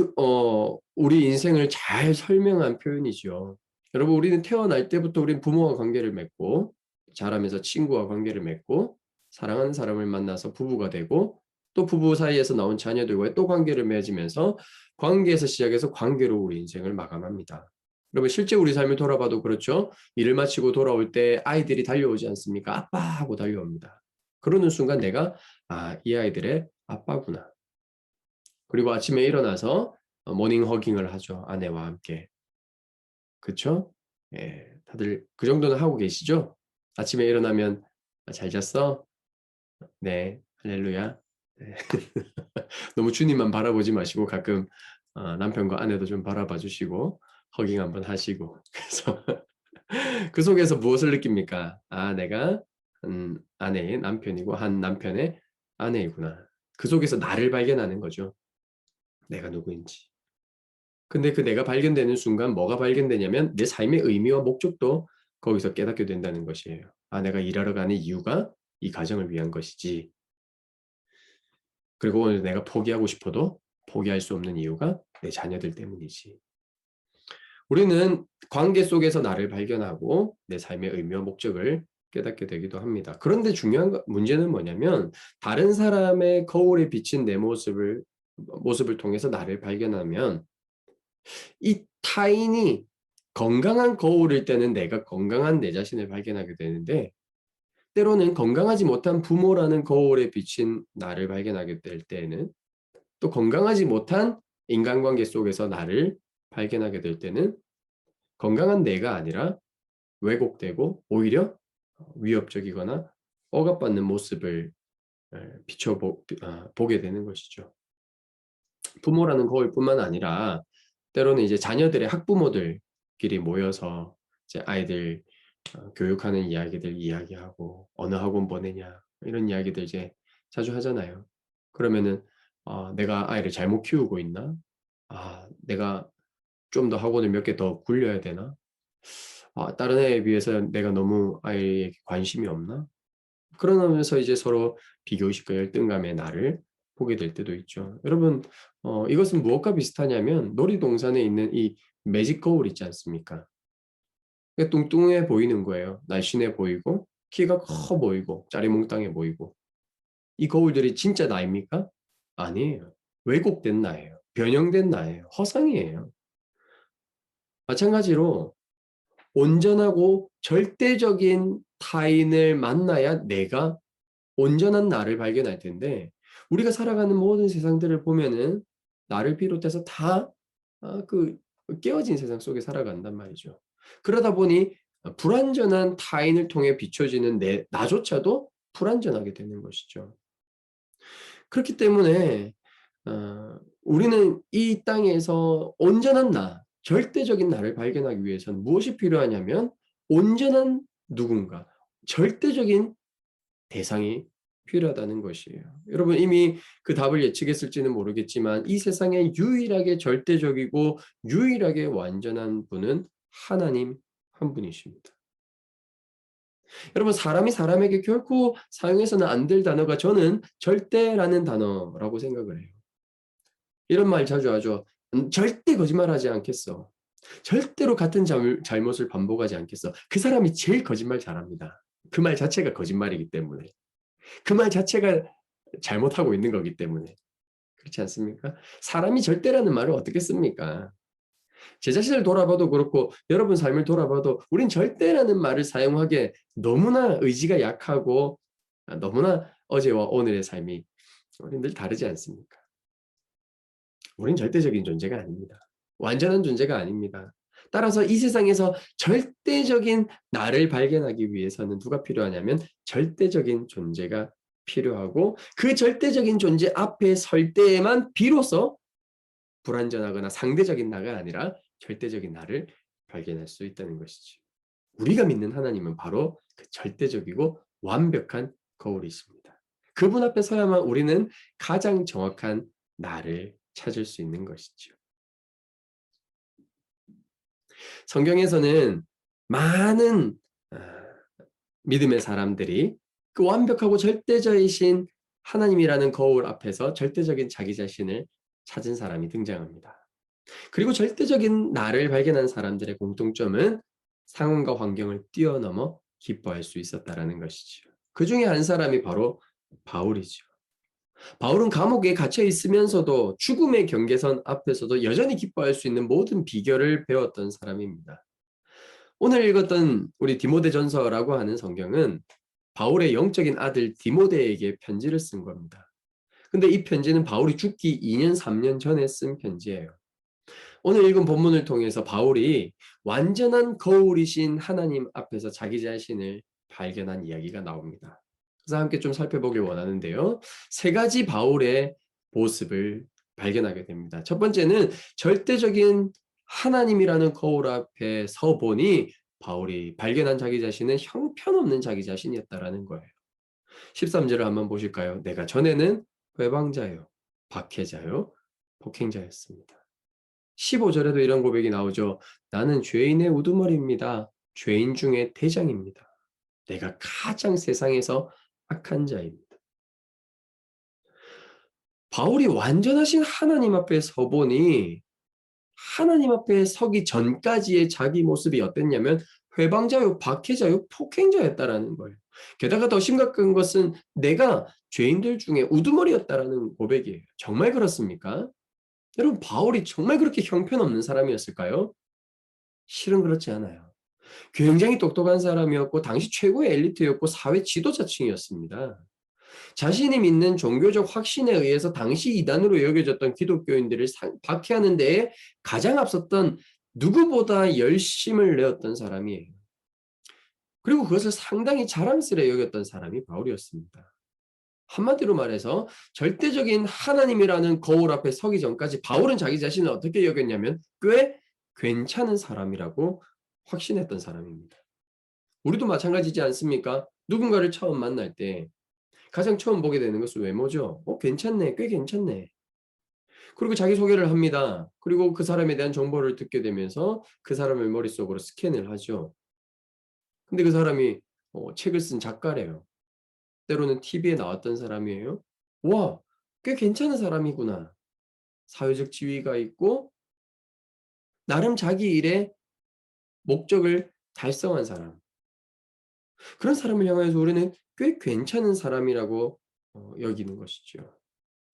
우리 인생을 잘 설명한 표현이죠. 여러분, 우리는 태어날 때부터 우리는 부모와 관계를 맺고 자라면서 친구와 관계를 맺고 사랑하는 사람을 만나서 부부가 되고 또 부부 사이에서 나온 자녀들과의 또 관계를 맺으면서 관계에서 시작해서 관계로 우리 인생을 마감합니다. 여러분, 실제 우리 삶을 돌아봐도 그렇죠. 일을 마치고 돌아올 때 아이들이 달려오지 않습니까? 아빠 하고 달려옵니다. 그러는 순간 내가 이 아이들의 아빠구나. 그리고 아침에 일어나서 모닝 허깅을 하죠. 아내와 함께. 그쵸? 예, 다들 그 정도는 하고 계시죠? 아침에 일어나면 잘 잤어? 네, 할렐루야. 네. 너무 주님만 바라보지 마시고 가끔 남편과 아내도 좀 바라봐 주시고 허깅 한번 하시고 그래서 그 속에서 무엇을 느낍니까? 내가 한 아내의 남편이고 한 남편의 아내이구나. 그 속에서 나를 발견하는 거죠. 내가 누구인지. 근데 그 내가 발견되는 순간 뭐가 발견되냐면 내 삶의 의미와 목적도 거기서 깨닫게 된다는 것이에요. 내가 일하러 가는 이유가 이 가정을 위한 것이지. 그리고 오늘 내가 포기하고 싶어도 포기할 수 없는 이유가 내 자녀들 때문이지. 우리는 관계 속에서 나를 발견하고 내 삶의 의미와 목적을 깨닫게 되기도 합니다. 그런데 중요한 문제는 뭐냐면 다른 사람의 거울에 비친 내 모습을 통해서 나를 발견하면 이 타인이 건강한 거울일 때는 내가 건강한 내 자신을 발견하게 되는데 때로는 건강하지 못한 부모라는 거울에 비친 나를 발견하게 될 때에는 또 건강하지 못한 인간관계 속에서 나를 발견하게 될 때는 건강한 내가 아니라 왜곡되고 오히려 위협적이거나 억압받는 모습을 보게 되는 것이죠. 부모라는 거울뿐만 아니라 때로는 이제 자녀들의 학부모들끼리 모여서 이제 아이들 교육하는 이야기들 이야기하고 어느 학원 보내냐 이런 이야기들 이제 자주 하잖아요. 그러면은 내가 아이를 잘못 키우고 있나? 내가 좀 더 학원을 몇 개 더 굴려야 되나? 다른 애에 비해서 내가 너무 아이에게 관심이 없나? 그러면서 이제 서로 비교의식과 열등감의 나를 보게 될 때도 있죠. 여러분, 이것은 무엇과 비슷하냐면 놀이동산에 있는 이 매직 거울 있지 않습니까? 뚱뚱해 보이는 거예요. 날씬해 보이고 키가 커 보이고 짜리몽땅해 보이고 이 거울들이 진짜 나입니까? 아니에요. 왜곡된 나예요. 변형된 나예요. 허상이에요. 마찬가지로 온전하고 절대적인 타인을 만나야 내가 온전한 나를 발견할 텐데 우리가 살아가는 모든 세상들을 보면은 나를 비롯해서 다 그 깨어진 세상 속에 살아간단 말이죠. 그러다 보니 불완전한 타인을 통해 비춰지는 나조차도 불완전하게 되는 것이죠. 그렇기 때문에 우리는 이 땅에서 온전한 나, 절대적인 나를 발견하기 위해서는 무엇이 필요하냐면 온전한 누군가, 절대적인 대상이 필요하다는 것이에요. 여러분 이미 그 답을 예측했을지는 모르겠지만 이 세상에 유일하게 절대적이고 유일하게 완전한 분은 하나님 한 분이십니다. 여러분, 사람이 사람에게 결코 사용해서는 안 될 단어가 저는 절대라는 단어라고 생각을 해요. 이런 말 자주 하죠. 절대 거짓말하지 않겠어. 절대로 같은 잘못을 반복하지 않겠어. 그 사람이 제일 거짓말 잘합니다. 그 말 자체가 거짓말이기 때문에. 그 말 자체가 잘못하고 있는 거기 때문에. 그렇지 않습니까? 사람이 절대라는 말을 어떻게 씁니까? 제 자신을 돌아봐도 그렇고 여러분 삶을 돌아봐도 우린 절대라는 말을 사용하기에 너무나 의지가 약하고 너무나 어제와 오늘의 삶이 우린 늘 다르지 않습니까? 우린 절대적인 존재가 아닙니다. 완전한 존재가 아닙니다. 따라서 이 세상에서 절대적인 나를 발견하기 위해서는 누가 필요하냐면 절대적인 존재가 필요하고 그 절대적인 존재 앞에 설 때에만 비로소 불완전하거나 상대적인 나가 아니라 절대적인 나를 발견할 수 있다는 것이죠. 우리가 믿는 하나님은 바로 그 절대적이고 완벽한 거울이십니다. 그분 앞에 서야만 우리는 가장 정확한 나를 찾을 수 있는 것이죠. 성경에서는 많은 믿음의 사람들이 그 완벽하고 절대적이신 하나님이라는 거울 앞에서 절대적인 자기 자신을 찾은 사람이 등장합니다. 그리고 절대적인 나를 발견한 사람들의 공통점은 상황과 환경을 뛰어넘어 기뻐할 수 있었다라는 것이죠. 그 중에 한 사람이 바로 바울이죠. 바울은 감옥에 갇혀 있으면서도 죽음의 경계선 앞에서도 여전히 기뻐할 수 있는 모든 비결을 배웠던 사람입니다. 오늘 읽었던 우리 디모데전서라고 하는 성경은 바울의 영적인 아들 디모데에게 편지를 쓴 겁니다. 근데 이 편지는 바울이 죽기 2년, 3년 전에 쓴 편지예요. 오늘 읽은 본문을 통해서 바울이 완전한 거울이신 하나님 앞에서 자기 자신을 발견한 이야기가 나옵니다. 그래서 함께 좀 살펴보길 원하는데요. 세 가지 바울의 모습을 발견하게 됩니다. 첫 번째는 절대적인 하나님이라는 거울 앞에 서 보니 바울이 발견한 자기 자신은 형편없는 자기 자신이었다라는 거예요. 13절을 한번 보실까요? 내가 전에는 회방자요, 박해자요, 폭행자였습니다. 15절에도 이런 고백이 나오죠. 나는 죄인의 우두머리입니다. 죄인 중에 대장입니다. 내가 가장 세상에서 악한 자입니다. 바울이 완전하신 하나님 앞에 서보니 하나님 앞에 서기 전까지의 자기 모습이 어땠냐면 회방자요, 박해자요, 폭행자였다라는 거예요. 게다가 더 심각한 것은 내가 죄인들 중에 우두머리였다라는 고백이에요. 정말 그렇습니까? 여러분, 바울이 정말 그렇게 형편없는 사람이었을까요? 실은 그렇지 않아요. 굉장히 똑똑한 사람이었고 당시 최고의 엘리트였고 사회 지도자층이었습니다. 자신이 믿는 종교적 확신에 의해서 당시 이단으로 여겨졌던 기독교인들을 박해하는 데에 가장 앞섰던 누구보다 열심을 내었던 사람이에요. 그리고 그것을 상당히 자랑스레 여겼던 사람이 바울이었습니다. 한마디로 말해서 절대적인 하나님이라는 거울 앞에 서기 전까지 바울은 자기 자신을 어떻게 여겼냐면 꽤 괜찮은 사람이라고 확신했던 사람입니다. 우리도 마찬가지지 않습니까? 누군가를 처음 만날 때 가장 처음 보게 되는 것은 외모죠. 괜찮네, 꽤 괜찮네. 그리고 자기소개를 합니다. 그리고 그 사람에 대한 정보를 듣게 되면서 그 사람을 머릿속으로 스캔을 하죠. 근데 그 사람이 책을 쓴 작가래요. 때로는 TV에 나왔던 사람이에요. 와, 꽤 괜찮은 사람이구나. 사회적 지위가 있고 나름 자기 일에 목적을 달성한 사람. 그런 사람을 향해서 우리는 꽤 괜찮은 사람이라고 여기는 것이죠.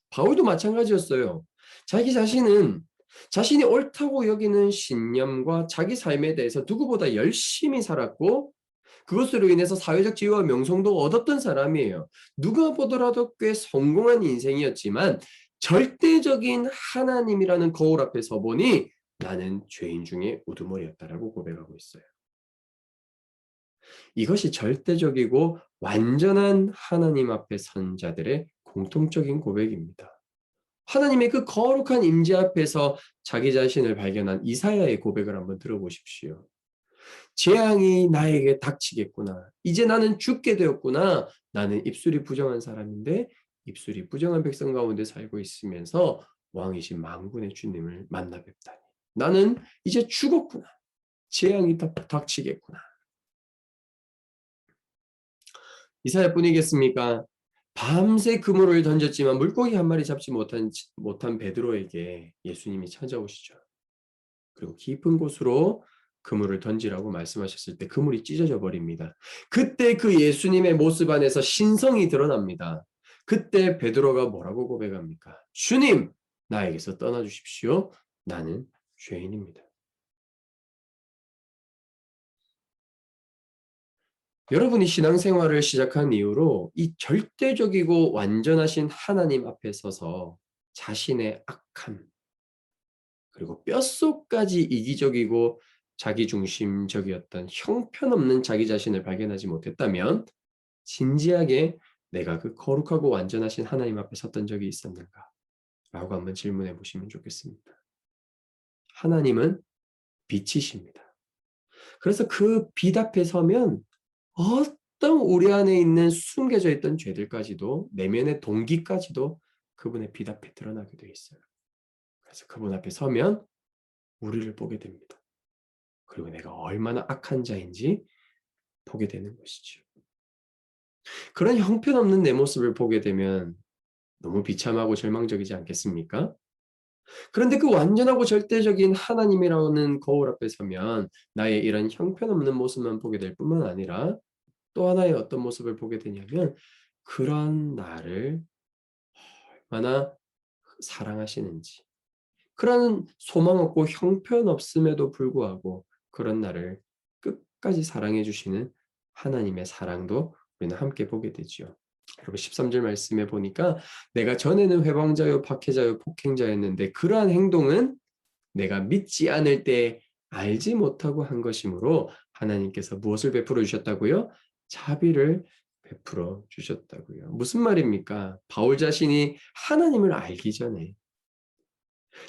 바울도 마찬가지였어요. 자기 자신은 자신이 옳다고 여기는 신념과 자기 삶에 대해서 누구보다 열심히 살았고 그것으로 인해서 사회적 지위와 명성도 얻었던 사람이에요. 누가 보더라도 꽤 성공한 인생이었지만 절대적인 하나님이라는 거울 앞에 서보니 나는 죄인 중에 우두머리였다라고 고백하고 있어요. 이것이 절대적이고 완전한 하나님 앞에 선 자들의 공통적인 고백입니다. 하나님의 그 거룩한 임재 앞에서 자기 자신을 발견한 이사야의 고백을 한번 들어보십시오. 재앙이 나에게 닥치겠구나. 이제 나는 죽게 되었구나. 나는 입술이 부정한 사람인데 입술이 부정한 백성 가운데 살고 있으면서 왕이신 만군의 주님을 만나 뵙다니. 나는 이제 죽었구나. 재앙이 닥치겠구나. 이사야뿐이겠습니까? 밤새 그물을 던졌지만 물고기 한 마리 잡지 못한 베드로에게 예수님이 찾아오시죠. 그리고 깊은 곳으로 그물을 던지라고 말씀하셨을 때 그물이 찢어져 버립니다. 그때 그 예수님의 모습 안에서 신성이 드러납니다. 그때 베드로가 뭐라고 고백합니까? 주님, 나에게서 떠나주십시오. 나는 죄인입니다. 여러분이 신앙생활을 시작한 이후로 이 절대적이고 완전하신 하나님 앞에 서서 자신의 악함, 그리고 뼛속까지 이기적이고 자기중심적이었던 형편없는 자기 자신을 발견하지 못했다면 진지하게 내가 그 거룩하고 완전하신 하나님 앞에 섰던 적이 있었는가? 라고 한번 질문해 보시면 좋겠습니다. 하나님은 빛이십니다. 그래서 그 빛 앞에 서면 어떤 우리 안에 있는 숨겨져 있던 죄들까지도 내면의 동기까지도 그분의 빛 앞에 드러나게 되어 있어요. 그래서 그분 앞에 서면 우리를 보게 됩니다. 그리고 내가 얼마나 악한 자인지 보게 되는 것이죠. 그런 형편없는 내 모습을 보게 되면 너무 비참하고 절망적이지 않겠습니까? 그런데 그 완전하고 절대적인 하나님이라는 거울 앞에 서면 나의 이런 형편없는 모습만 보게 될 뿐만 아니라 또 하나의 어떤 모습을 보게 되냐면 그런 나를 얼마나 사랑하시는지, 그런 소망 없고 형편없음에도 불구하고 그런 나를 끝까지 사랑해 주시는 하나님의 사랑도 우리는 함께 보게 되죠. 그리고 13절 말씀에 보니까 내가 전에는 회방자요 박해자요 폭행자였는데 그러한 행동은 내가 믿지 않을 때 알지 못하고 한 것이므로 하나님께서 무엇을 베풀어 주셨다고요? 자비를 베풀어 주셨다고요. 무슨 말입니까? 바울 자신이 하나님을 알기 전에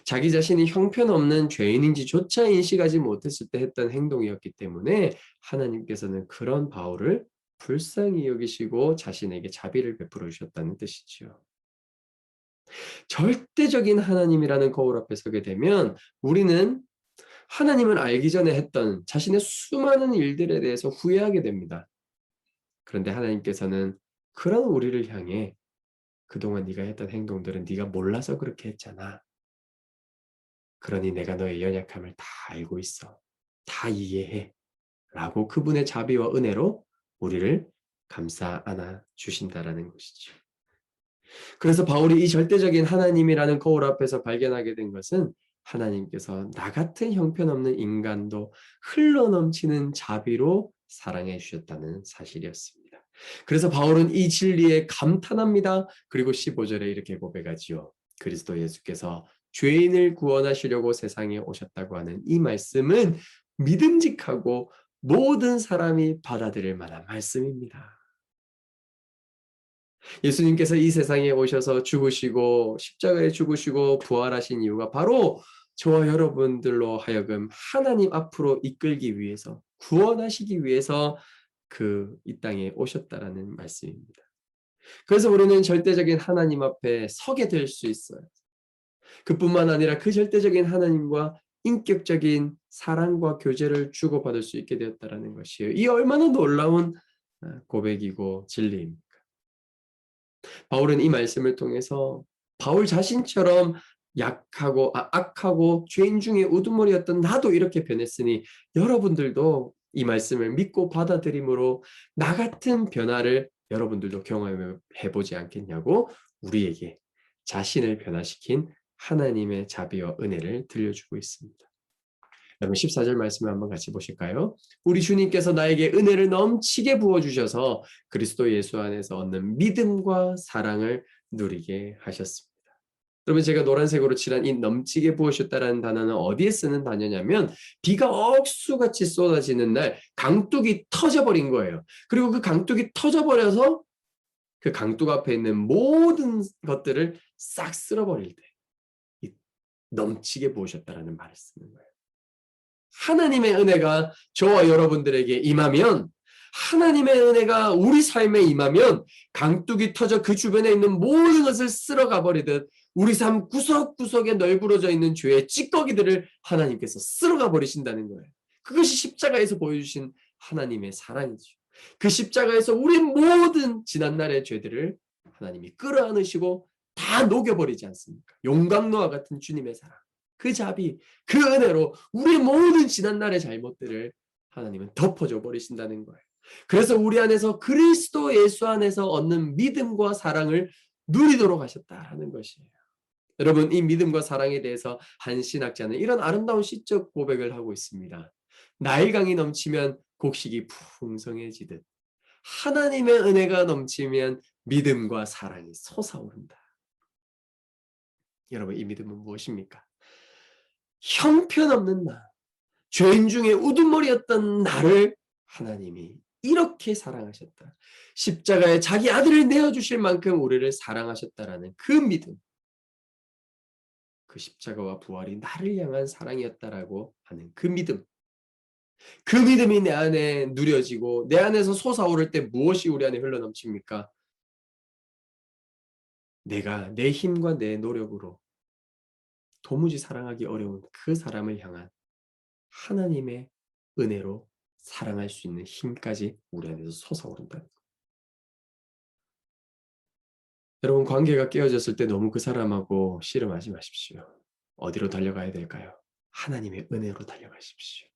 자기 자신이 형편없는 죄인인지조차 인식하지 못했을 때 했던 행동이었기 때문에 하나님께서는 그런 바울을 불쌍히 여기시고 자신에게 자비를 베풀어 주셨다는 뜻이죠. 절대적인 하나님이라는 거울 앞에 서게 되면 우리는 하나님을 알기 전에 했던 자신의 수많은 일들에 대해서 후회하게 됩니다. 그런데 하나님께서는 그런 우리를 향해 그동안 네가 했던 행동들은 네가 몰라서 그렇게 했잖아. 그러니 내가 너의 연약함을 다 알고 있어. 다 이해해. 라고 그분의 자비와 은혜로 우리를 감싸 안아 주신다라는 것이죠. 그래서 바울이 이 절대적인 하나님이라는 거울 앞에서 발견하게 된 것은 하나님께서 나 같은 형편없는 인간도 흘러넘치는 자비로 사랑해 주셨다는 사실이었습니다. 그래서 바울은 이 진리에 감탄합니다. 그리고 15절에 이렇게 고백하지요. 그리스도 예수께서 죄인을 구원하시려고 세상에 오셨다고 하는 이 말씀은 믿음직하고 모든 사람이 받아들일 만한 말씀입니다. 예수님께서 이 세상에 오셔서 죽으시고 십자가에 죽으시고 부활하신 이유가 바로 저와 여러분들로 하여금 하나님 앞으로 이끌기 위해서, 구원하시기 위해서 이 땅에 오셨다라는 말씀입니다. 그래서 우리는 절대적인 하나님 앞에 서게 될 수 있어요. 그뿐만 아니라 그 절대적인 하나님과 인격적인 사랑과 교제를 주고받을 수 있게 되었다라는 것이에요. 이 얼마나 놀라운 고백이고 진리입니까? 바울은 이 말씀을 통해서 바울 자신처럼 약하고 악하고 죄인 중에 우두머리였던 나도 이렇게 변했으니 여러분들도 이 말씀을 믿고 받아들임으로 나 같은 변화를 여러분들도 경험해 보지 않겠냐고 우리에게 자신을 변화시킨 하나님의 자비와 은혜를 들려주고 있습니다. 여러분 14절 말씀을 한번 같이 보실까요? 우리 주님께서 나에게 은혜를 넘치게 부어주셔서 그리스도 예수 안에서 얻는 믿음과 사랑을 누리게 하셨습니다. 그러면 제가 노란색으로 칠한 이 넘치게 부어주셨다라는 단어는 어디에 쓰는 단어냐면 비가 억수같이 쏟아지는 날 강둑이 터져버린 거예요. 그리고 그 강둑이 터져버려서 그 강둑 앞에 있는 모든 것들을 싹 쓸어버릴 때 이 넘치게 부으셨다라는 말을 쓰는 거예요. 하나님의 은혜가 저와 여러분들에게 임하면, 하나님의 은혜가 우리 삶에 임하면 강둑이 터져 그 주변에 있는 모든 것을 쓸어가 버리듯 우리 삶 구석구석에 널브러져 있는 죄의 찌꺼기들을 하나님께서 쓸어가 버리신다는 거예요. 그것이 십자가에서 보여주신 하나님의 사랑이죠. 그 십자가에서 우리 모든 지난날의 죄들을 하나님이 끌어안으시고 다 녹여버리지 않습니까? 용광로와 같은 주님의 사랑, 그 자비, 그 은혜로 우리 모든 지난날의 잘못들을 하나님은 덮어줘 버리신다는 거예요. 그래서 우리 안에서 그리스도 예수 안에서 얻는 믿음과 사랑을 누리도록 하셨다라는 것이에요. 여러분, 이 믿음과 사랑에 대해서 한 신학자는 이런 아름다운 시적 고백을 하고 있습니다. 나일강이 넘치면 곡식이 풍성해지듯 하나님의 은혜가 넘치면 믿음과 사랑이 솟아오른다. 여러분, 이 믿음은 무엇입니까? 형편없는 나, 죄인 중에 우두머리였던 나를 하나님이 이렇게 사랑하셨다. 십자가에 자기 아들을 내어주실 만큼 우리를 사랑하셨다라는 그 믿음, 그 십자가와 부활이 나를 향한 사랑이었다라고 하는 그 믿음, 그 믿음이 내 안에 누려지고 내 안에서 솟아오를 때 무엇이 우리 안에 흘러넘칩니까? 내가 내 힘과 내 노력으로 도무지 사랑하기 어려운 그 사람을 향한 하나님의 은혜로 사랑할 수 있는 힘까지 우리 안에서 솟아오른다는 것. 여러분, 관계가 깨어졌을 때 너무 그 사람하고 씨름하지 마십시오. 어디로 달려가야 될까요? 하나님의 은혜로 달려가십시오.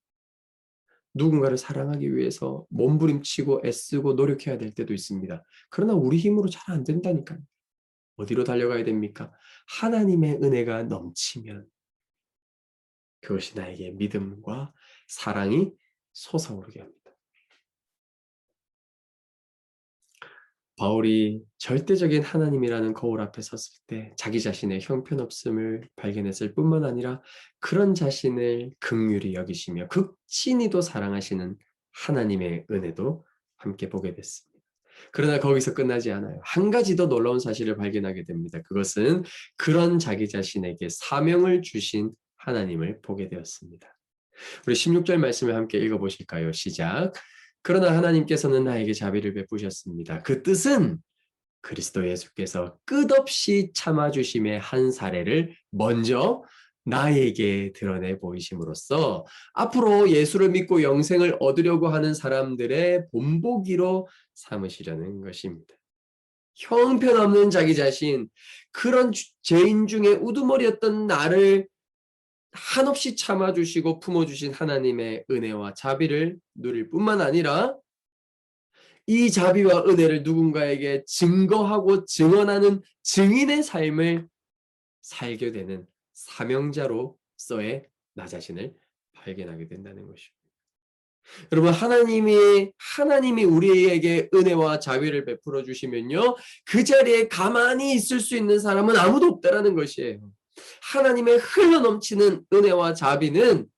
누군가를 사랑하기 위해서 몸부림치고 애쓰고 노력해야 될 때도 있습니다. 그러나 우리 힘으로 잘 안 된다니까요. 어디로 달려가야 됩니까? 하나님의 은혜가 넘치면 그것이 나에게 믿음과 사랑이 솟아오르게 합니다. 바울이 절대적인 하나님이라는 거울 앞에 섰을 때 자기 자신의 형편없음을 발견했을 뿐만 아니라 그런 자신을 긍휼히 여기시며 극진히도 사랑하시는 하나님의 은혜도 함께 보게 됐습니다. 그러나 거기서 끝나지 않아요. 한 가지 더 놀라운 사실을 발견하게 됩니다. 그것은 그런 자기 자신에게 사명을 주신 하나님을 보게 되었습니다. 우리 16절 말씀을 함께 읽어보실까요? 시작. 그러나 하나님께서는 나에게 자비를 베푸셨습니다. 그 뜻은 그리스도 예수께서 끝없이 참아주심의 한 사례를 먼저 나에게 드러내 보이심으로써 앞으로 예수를 믿고 영생을 얻으려고 하는 사람들의 본보기로 삼으시려는 것입니다. 형편없는 자기 자신, 그런 죄인 중에 우두머리였던 나를 한없이 참아주시고 품어주신 하나님의 은혜와 자비를 누릴 뿐만 아니라 이 자비와 은혜를 누군가에게 증거하고 증언하는 증인의 삶을 살게 되는 사명자로서의 나 자신을 발견하게 된다는 것입니다. 여러분, 하나님이 우리에게 은혜와 자비를 베풀어 주시면요, 그 자리에 가만히 있을 수 있는 사람은 아무도 없다라는 것이에요. 하나님의 흘러넘치는 은혜와 자비는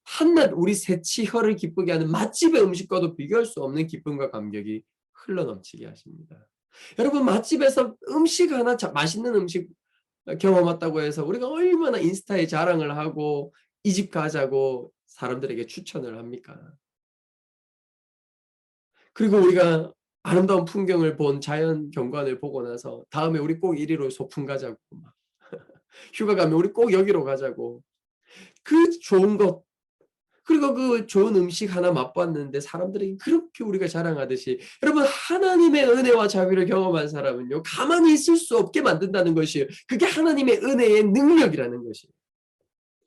한낱 우리 새치 혀를 기쁘게 하는 맛집의 음식과도 비교할 수 없는 기쁨과 감격이 흘러넘치게 하십니다. 여러분, 맛집에서 음식 하나, 맛있는 음식 경험했다고 해서 우리가 얼마나 인스타에 자랑을 하고 이 집 가자고 사람들에게 추천을 합니까? 그리고 우리가 아름다운 풍경을 본 자연 경관을 보고 나서 다음에 우리 꼭 이리로 소풍 가자고, 휴가 가면 우리 꼭 여기로 가자고, 그 좋은 것, 그리고 그 좋은 음식 하나 맛봤는데 사람들에게 그렇게 우리가 자랑하듯이, 여러분, 하나님의 은혜와 자비를 경험한 사람은요, 가만히 있을 수 없게 만든다는 것이에요. 그게 하나님의 은혜의 능력이라는 것이에요.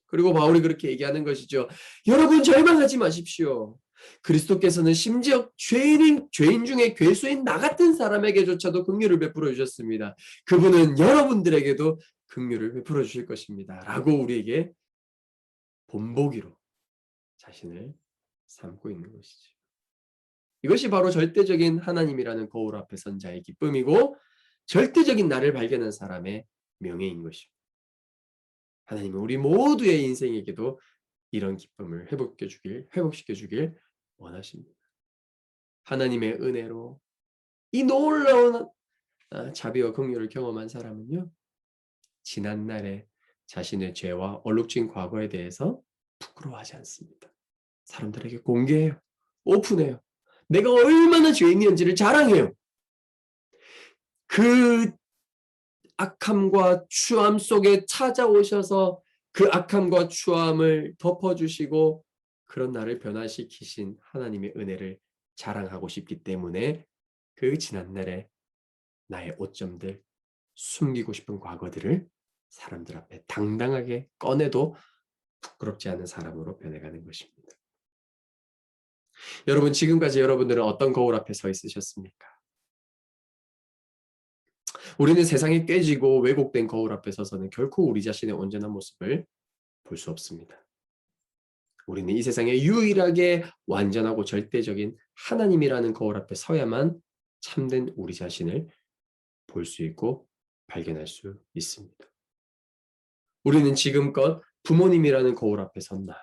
그리고 바울이 그렇게 얘기하는 것이죠. 여러분, 절망하지 마십시오. 그리스도께서는 심지어 죄인 중에 괴수인 나 같은 사람에게조차도 긍휼을 베풀어 주셨습니다. 그분은 여러분들에게도 긍휼을 베풀어 주실 것입니다. 라고 우리에게 본보기로 자신을 삼고 있는 것이죠. 이것이 바로 절대적인 하나님이라는 거울 앞에 선 자의 기쁨이고 절대적인 나를 발견한 사람의 명예인 것입니다. 하나님은 우리 모두의 인생에게도 이런 기쁨을 회복시켜 주길 원하십니다. 하나님의 은혜로 이 놀라운 자비와 긍휼을 경험한 사람은요, 지난날에 자신의 죄와 얼룩진 과거에 대해서 부끄러워하지 않습니다. 사람들에게 공개해요. 오픈해요. 내가 얼마나 죄인이었는지를 자랑해요. 그 악함과 추함 속에 찾아오셔서 그 악함과 추함을 덮어주시고 그런 나를 변화시키신 하나님의 은혜를 자랑하고 싶기 때문에 그 지난날의 나의 오점들, 숨기고 싶은 과거들을 사람들 앞에 당당하게 꺼내도 부끄럽지 않은 사람으로 변해가는 것입니다. 여러분, 지금까지 여러분들은 어떤 거울 앞에 서 있으셨습니까? 우리는 세상에 깨지고 왜곡된 거울 앞에 서서는 결코 우리 자신의 온전한 모습을 볼 수 없습니다. 우리는 이 세상에 유일하게 완전하고 절대적인 하나님이라는 거울 앞에 서야만 참된 우리 자신을 볼 수 있고 발견할 수 있습니다. 우리는 지금껏 부모님이라는 거울 앞에 섰나?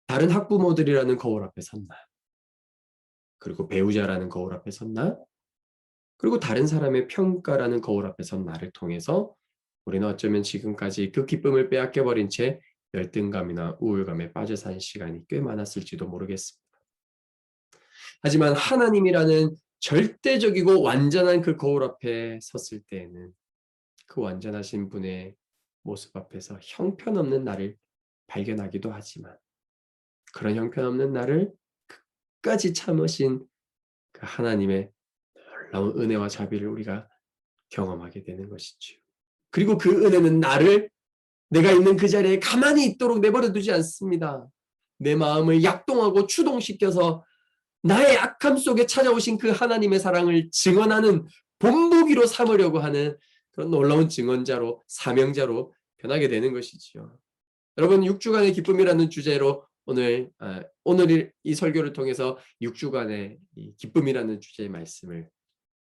다른 학부모들이라는 거울 앞에 섰나? 그리고 배우자라는 거울 앞에 섰나? 그리고 다른 사람의 평가라는 거울 앞에 선 나를 통해서 우리는 어쩌면 지금까지 그 기쁨을 빼앗겨버린 채 열등감이나 우울감에 빠져 산 시간이 꽤 많았을지도 모르겠습니다. 하지만 하나님이라는 절대적이고 완전한 그 거울 앞에 섰을 때에는 그 완전하신 분의 모습 앞에서 형편없는 나를 발견하기도 하지만 그런 형편없는 나를 끝까지 참으신 그 하나님의 놀라운 은혜와 자비를 우리가 경험하게 되는 것이죠. 그리고 그 은혜는 나를 내가 있는 그 자리에 가만히 있도록 내버려 두지 않습니다. 내 마음을 약동하고 추동시켜서 나의 악함 속에 찾아오신 그 하나님의 사랑을 증언하는 본보기로 삼으려고 하는 그런 놀라운 증언자로, 사명자로 변하게 되는 것이지요. 여러분, 6주간의 기쁨이라는 주제로 오늘 이 설교를 통해서 6주간의 이 기쁨이라는 주제의 말씀을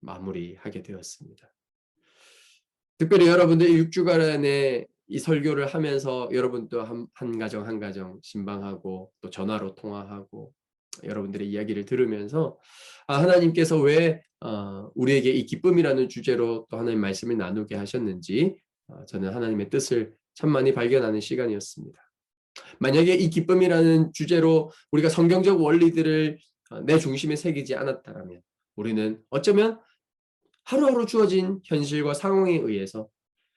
마무리하게 되었습니다. 특별히 여러분들 6주간의 이 설교를 하면서 여러분도 한 가정 한 가정 신방하고 또 전화로 통화하고 여러분들의 이야기를 들으면서 하나님께서 왜 우리에게 이 기쁨이라는 주제로 또 하나님 말씀을 나누게 하셨는지 저는 하나님의 뜻을 참 많이 발견하는 시간이었습니다. 만약에 이 기쁨이라는 주제로 우리가 성경적 원리들을 내 중심에 새기지 않았다면 우리는 어쩌면 하루하루 주어진 현실과 상황에 의해서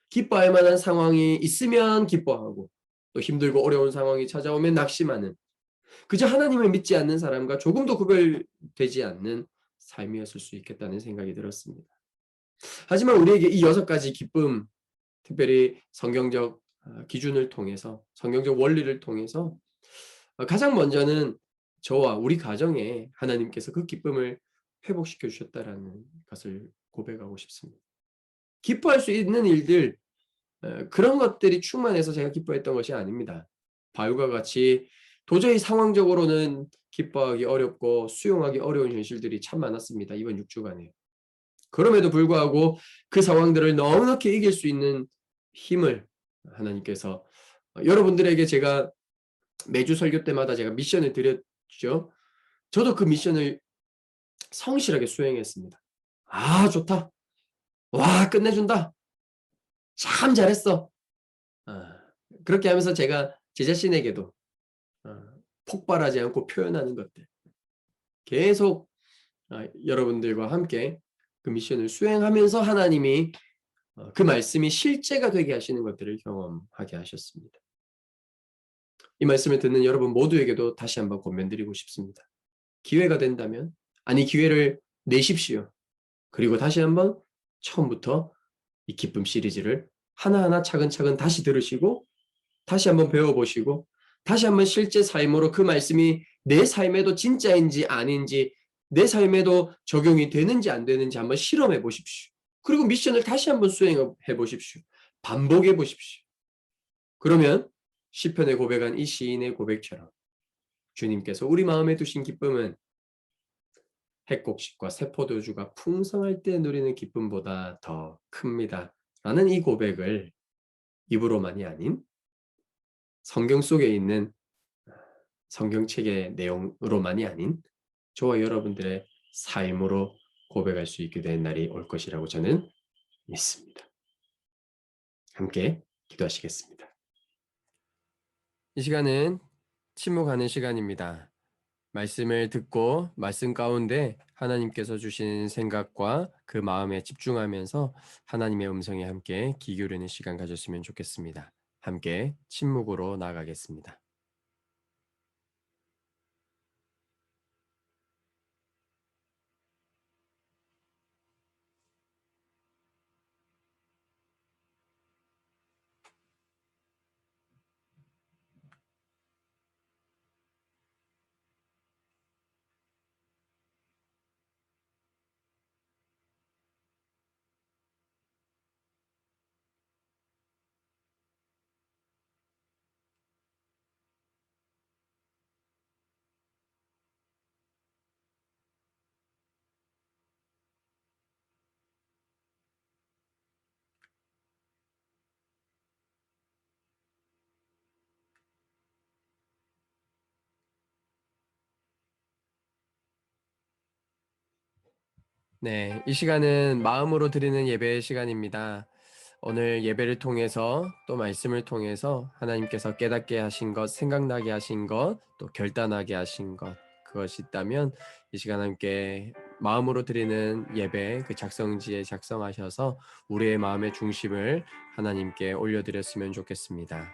기뻐할 만한 상황이 있으면 기뻐하고 또 힘들고 어려운 상황이 찾아오면 낙심하는 그저 하나님을 믿지 않는 사람과 조금도 구별되지 않는 삶이었을 수 있겠다는 생각이 들었습니다. 하지만 우리에게 이 6가지 기쁨, 특별히 성경적 기준을 통해서 성경적 원리를 통해서 가장 먼저는 저와 우리 가정에 하나님께서 그 기쁨을 회복시켜 주셨다라는 것을 고백하고 싶습니다. 기뻐할 수 있는 일들, 그런 것들이 충만해서 제가 기뻐했던 것이 아닙니다. 바울과 같이 도저히 상황적으로는 기뻐하기 어렵고 수용하기 어려운 현실들이 참 많았습니다. 이번 6주간에. 그럼에도 불구하고 그 상황들을 넉넉히 이길 수 있는 힘을 하나님께서 여러분들에게 제가 매주 설교 때마다 제가 미션을 드렸죠. 저도 그 미션을 성실하게 수행했습니다. 좋다. 와, 끝내준다. 참 잘했어. 그렇게 하면서 제가 제 자신에게도 폭발하지 않고 표현하는 것들 계속 여러분들과 함께 그 미션을 수행하면서 하나님이 그 말씀이 실제가 되게 하시는 것들을 경험하게 하셨습니다. 이 말씀을 듣는 여러분 모두에게도 다시 한번 권면드리고 싶습니다. 기회가 된다면 기회를 내십시오. 그리고 다시 한번 처음부터 이 기쁨 시리즈를 하나하나 차근차근 다시 들으시고 다시 한번 배워보시고 다시 한번 실제 삶으로 그 말씀이 내 삶에도 진짜인지 아닌지 내 삶에도 적용이 되는지 안 되는지 한번 실험해 보십시오. 그리고 미션을 다시 한번 수행해 보십시오. 반복해 보십시오. 그러면 시편에 고백한 이 시인의 고백처럼 주님께서 우리 마음에 두신 기쁨은 핵곡식과 새포도주가 풍성할 때 누리는 기쁨보다 더 큽니다. 라는 이 고백을 입으로만이 아닌 성경 속에 있는 성경책의 내용으로만이 아닌 저와 여러분들의 삶으로 고백할 수 있게 된 날이 올 것이라고 저는 믿습니다. 함께 기도하시겠습니다. 이 시간은 침묵하는 시간입니다. 말씀을 듣고 말씀 가운데 하나님께서 주신 생각과 그 마음에 집중하면서 하나님의 음성에 함께 귀 기울이는 시간 가졌으면 좋겠습니다. 함께 침묵으로 나아가겠습니다. 네, 이 시간은 마음으로 드리는 예배의 시간입니다. 오늘 예배를 통해서 또 말씀을 통해서 하나님께서 깨닫게 하신 것, 생각나게 하신 것, 또 결단하게 하신 것, 그것이 있다면 이 시간 함께 마음으로 드리는 예배 그 작성지에 작성하셔서 우리의 마음의 중심을 하나님께 올려드렸으면 좋겠습니다.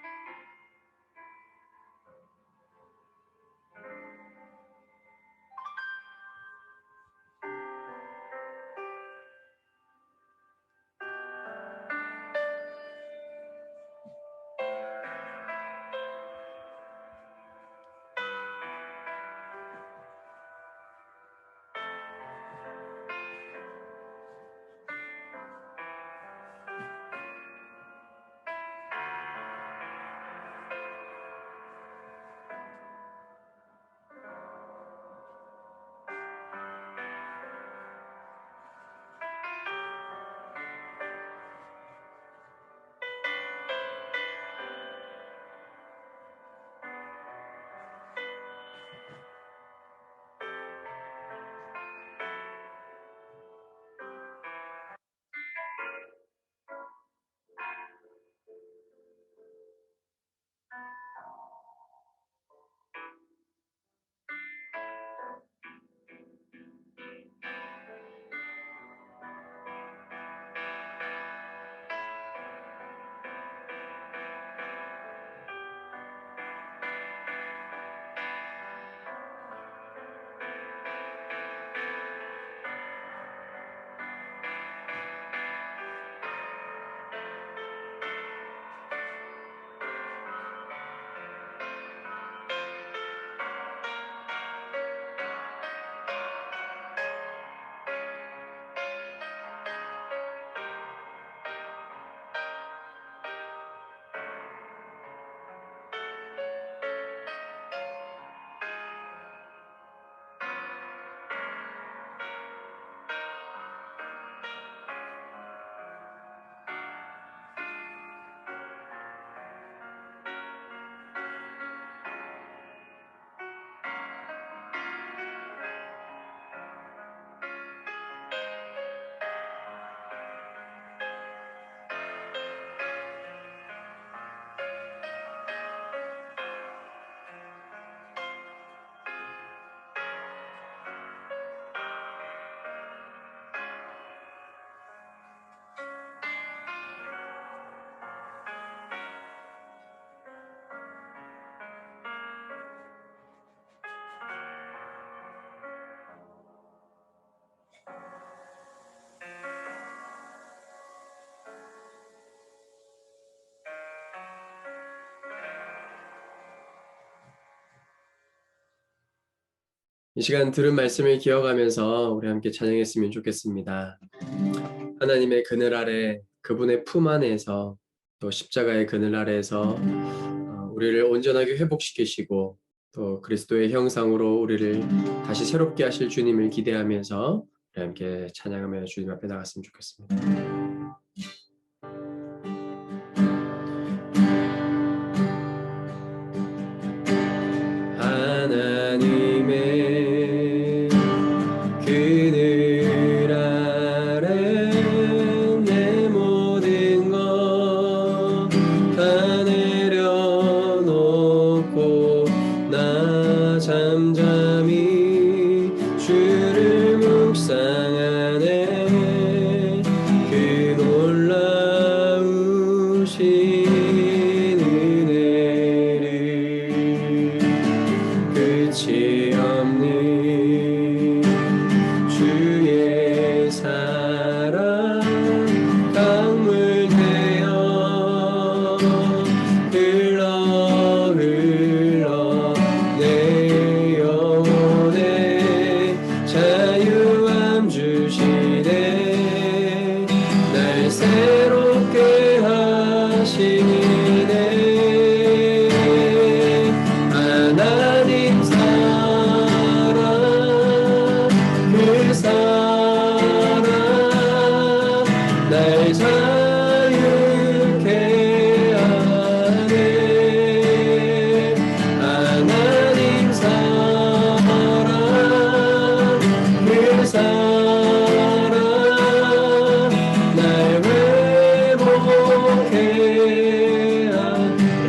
이 시간 들은 말씀을 기억하면서 우리 함께 찬양했으면 좋겠습니다. 하나님의 그늘 아래 그분의 품 안에서 또 십자가의 그늘 아래에서 우리를 온전하게 회복시키시고 또 그리스도의 형상으로 우리를 다시 새롭게 하실 주님을 기대하면서 우리 함께 찬양하며 주님 앞에 나갔으면 좋겠습니다. 하나님의 그늘 아래 내 모든 것 다 내려놓고 나 잠잠히 주를 묵상하네. 그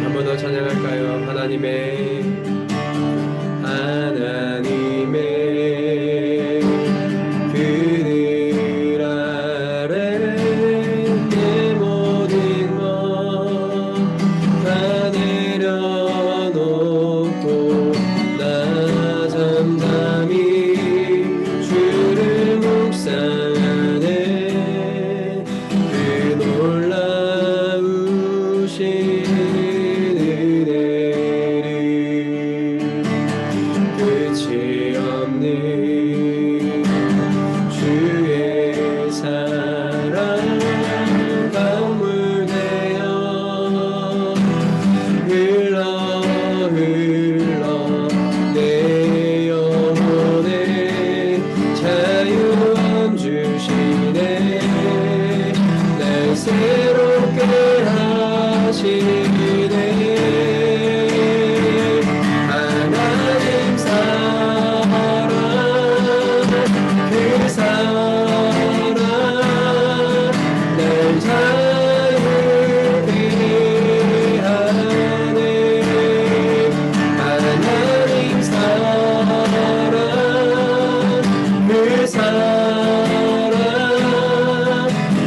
한 번 더 찬양할까요? 하나님의 그늘 아래 내 모든 것 다 내려놓고 나 잠잠히 주를 묵상하네. 그 놀라우신 은혜를 끝이 없는 주의 사랑 강물되어 흘러 내 영혼에 자유함 주시네. 날 새롭게 하시네. 하나님 사랑 그 사랑 날 자유케 하네. 하나님 사랑 그 사랑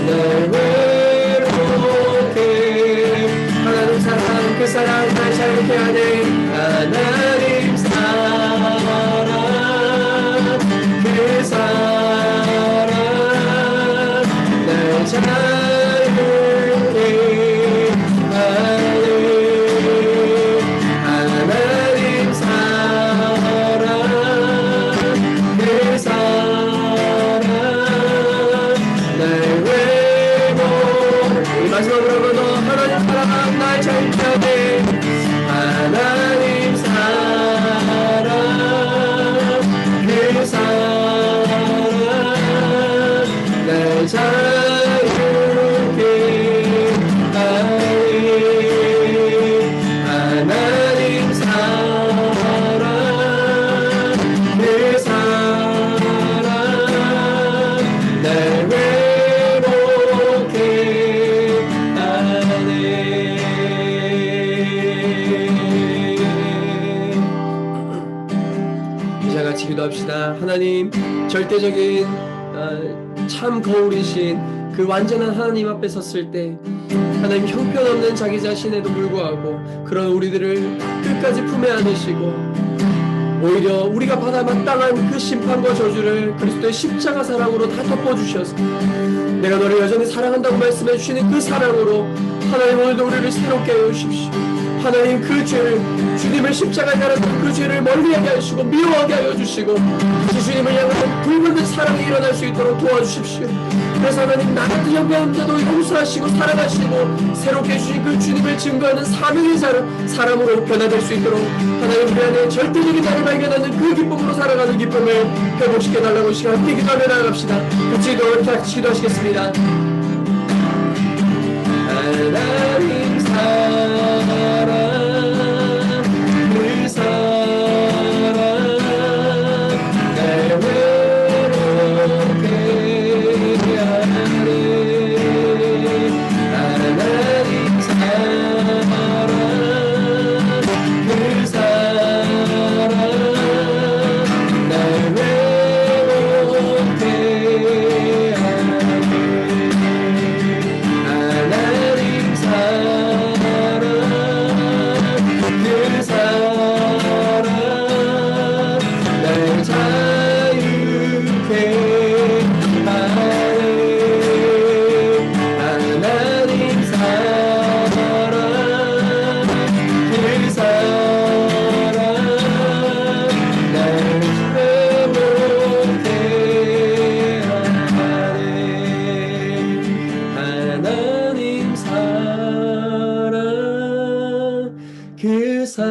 날 외롭게 하나님 사랑 그 사랑 날 자유케 하네. 하나님 사랑 그 사랑 날 자유케 하네. 하나님 사랑 그 사랑 날 외롭게 마지막으로 너 하나님 사랑 날 자유케 하네. 하나님 사랑 그 사랑 날 자유케 하네. 하나님 사랑 그 사랑 날 외롭게 하네. 이제 같이 기도합시다. 하나님 절대적인 참 거울이신 그 완전한 하나님 앞에 섰을 때 하나님 형편없는 자기 자신에도 불구하고 그런 우리들을 끝까지 품에 안으시고 오히려 우리가 받아 마땅한 그 심판과 저주를 그리스도의 십자가 사랑으로 다 덮어주셔서 내가 너를 여전히 사랑한다고 말씀해 주시는 그 사랑으로 하나님 오늘도 우리를 새롭게 하여 주십시오. 하나님 그 죄를 주님을 십자가에 달았던 그 죄를 멀리하게 하시고 미워하게 하여 주시고 다시 주님을 향한 불붙는 사랑이 일어날 수 있도록 도와주십시오. 그래서 하나님 나 같은 형편자도 용서하시고 사랑하시고 새롭게 해주신 그 주님을 증거하는 사명의 사람으로 변화될 수 있도록 하나님 우리 안에 절대적인 나를 발견하는 그 기쁨으로 살아가는 기쁨을 회복시켜달라고 시간 함께 기도하며 나아갑시다. 같이 기도하시겠습니다. 하나님 사랑 그 사랑 날 외롭게 하네. 하나님 사랑 그 사랑 날 외롭게 하네. 하나님 사랑 그 사랑 날 자유케 하네. 하나님 사랑 그 사랑 날 회복케 하네. 하나님 사랑 그 사랑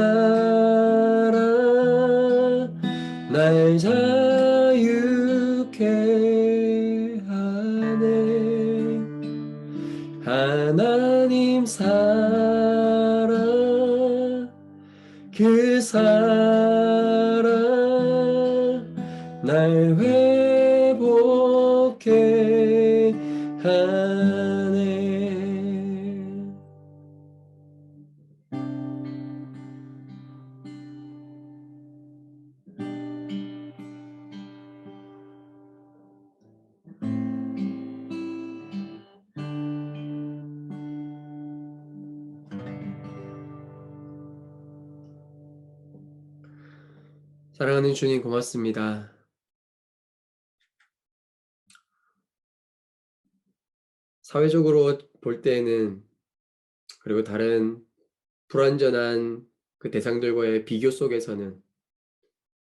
날 자유케 하네. 하나님 사랑 그 사랑 날 회복케 하네. 사랑하는 주님 고맙습니다. 사회적으로 볼 때에는 그리고 다른 불완전한 그 대상들과의 비교 속에서는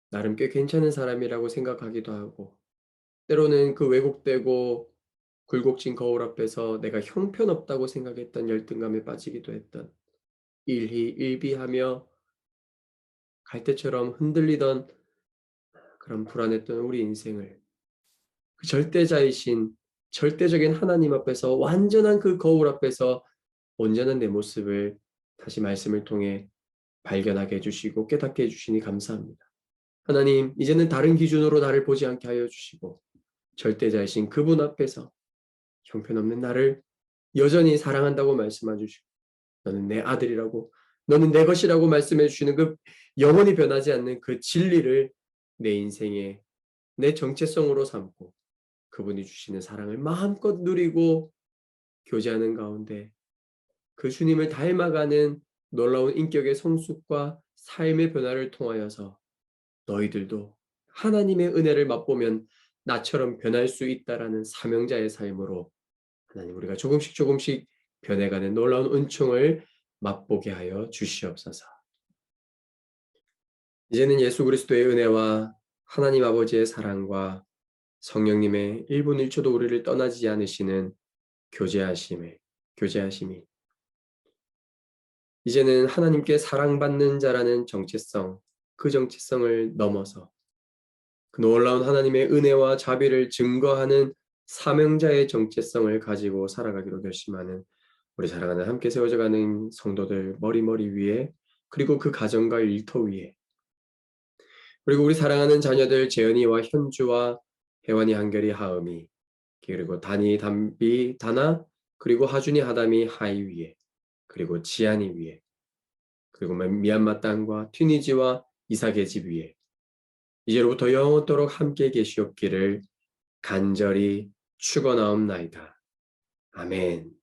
나름 꽤 괜찮은 사람이라고 생각하기도 하고 때로는 그 왜곡되고 굴곡진 거울 앞에서 내가 형편없다고 생각했던 열등감에 빠지기도 했던 일희일비하며 갈대처럼 흔들리던 그런 불안했던 우리 인생을 그 절대자이신 절대적인 하나님 앞에서 완전한 그 거울 앞에서 온전한 내 모습을 다시 말씀을 통해 발견하게 해주시고 깨닫게 해주시니 감사합니다. 하나님, 이제는 다른 기준으로 나를 보지 않게 하여 주시고 절대자이신 그분 앞에서 형편없는 나를 여전히 사랑한다고 말씀해 주시고 너는 내 아들이라고 너는 내 것이라고 말씀해 주시는 그 영원히 변하지 않는 그 진리를 내 인생의 내 정체성으로 삼고 그분이 주시는 사랑을 마음껏 누리고 교제하는 가운데 그 주님을 닮아가는 놀라운 인격의 성숙과 삶의 변화를 통하여서 너희들도 하나님의 은혜를 맛보면 나처럼 변할 수 있다라는 사명자의 삶으로 하나님 우리가 조금씩 조금씩 변해가는 놀라운 은총을 맛보게 하여 주시옵소서. 이제는 예수 그리스도의 은혜와 하나님 아버지의 사랑과 성령님의 1분 1초도 우리를 떠나지 않으시는 교제하심이 이제는 하나님께 사랑받는 자라는 정체성, 그 정체성을 넘어서 그 놀라운 하나님의 은혜와 자비를 증거하는 사명자의 정체성을 가지고 살아가기로 결심하는 우리 사랑하는 함께 세워져가는 성도들 머리 위에 그리고 그 가정과 일터 위에 그리고 우리 사랑하는 자녀들 재현이와 현주와 혜원이 한결이 하음이 그리고 다니 담비 다나 그리고 하준이 하담이 하이 위에 그리고 지안이 위에 그리고 미얀마 땅과 튀니지와 이삭의 집 위에 이제로부터 영원토록 함께 계시옵기를 간절히 축원하옵나이다. 아멘.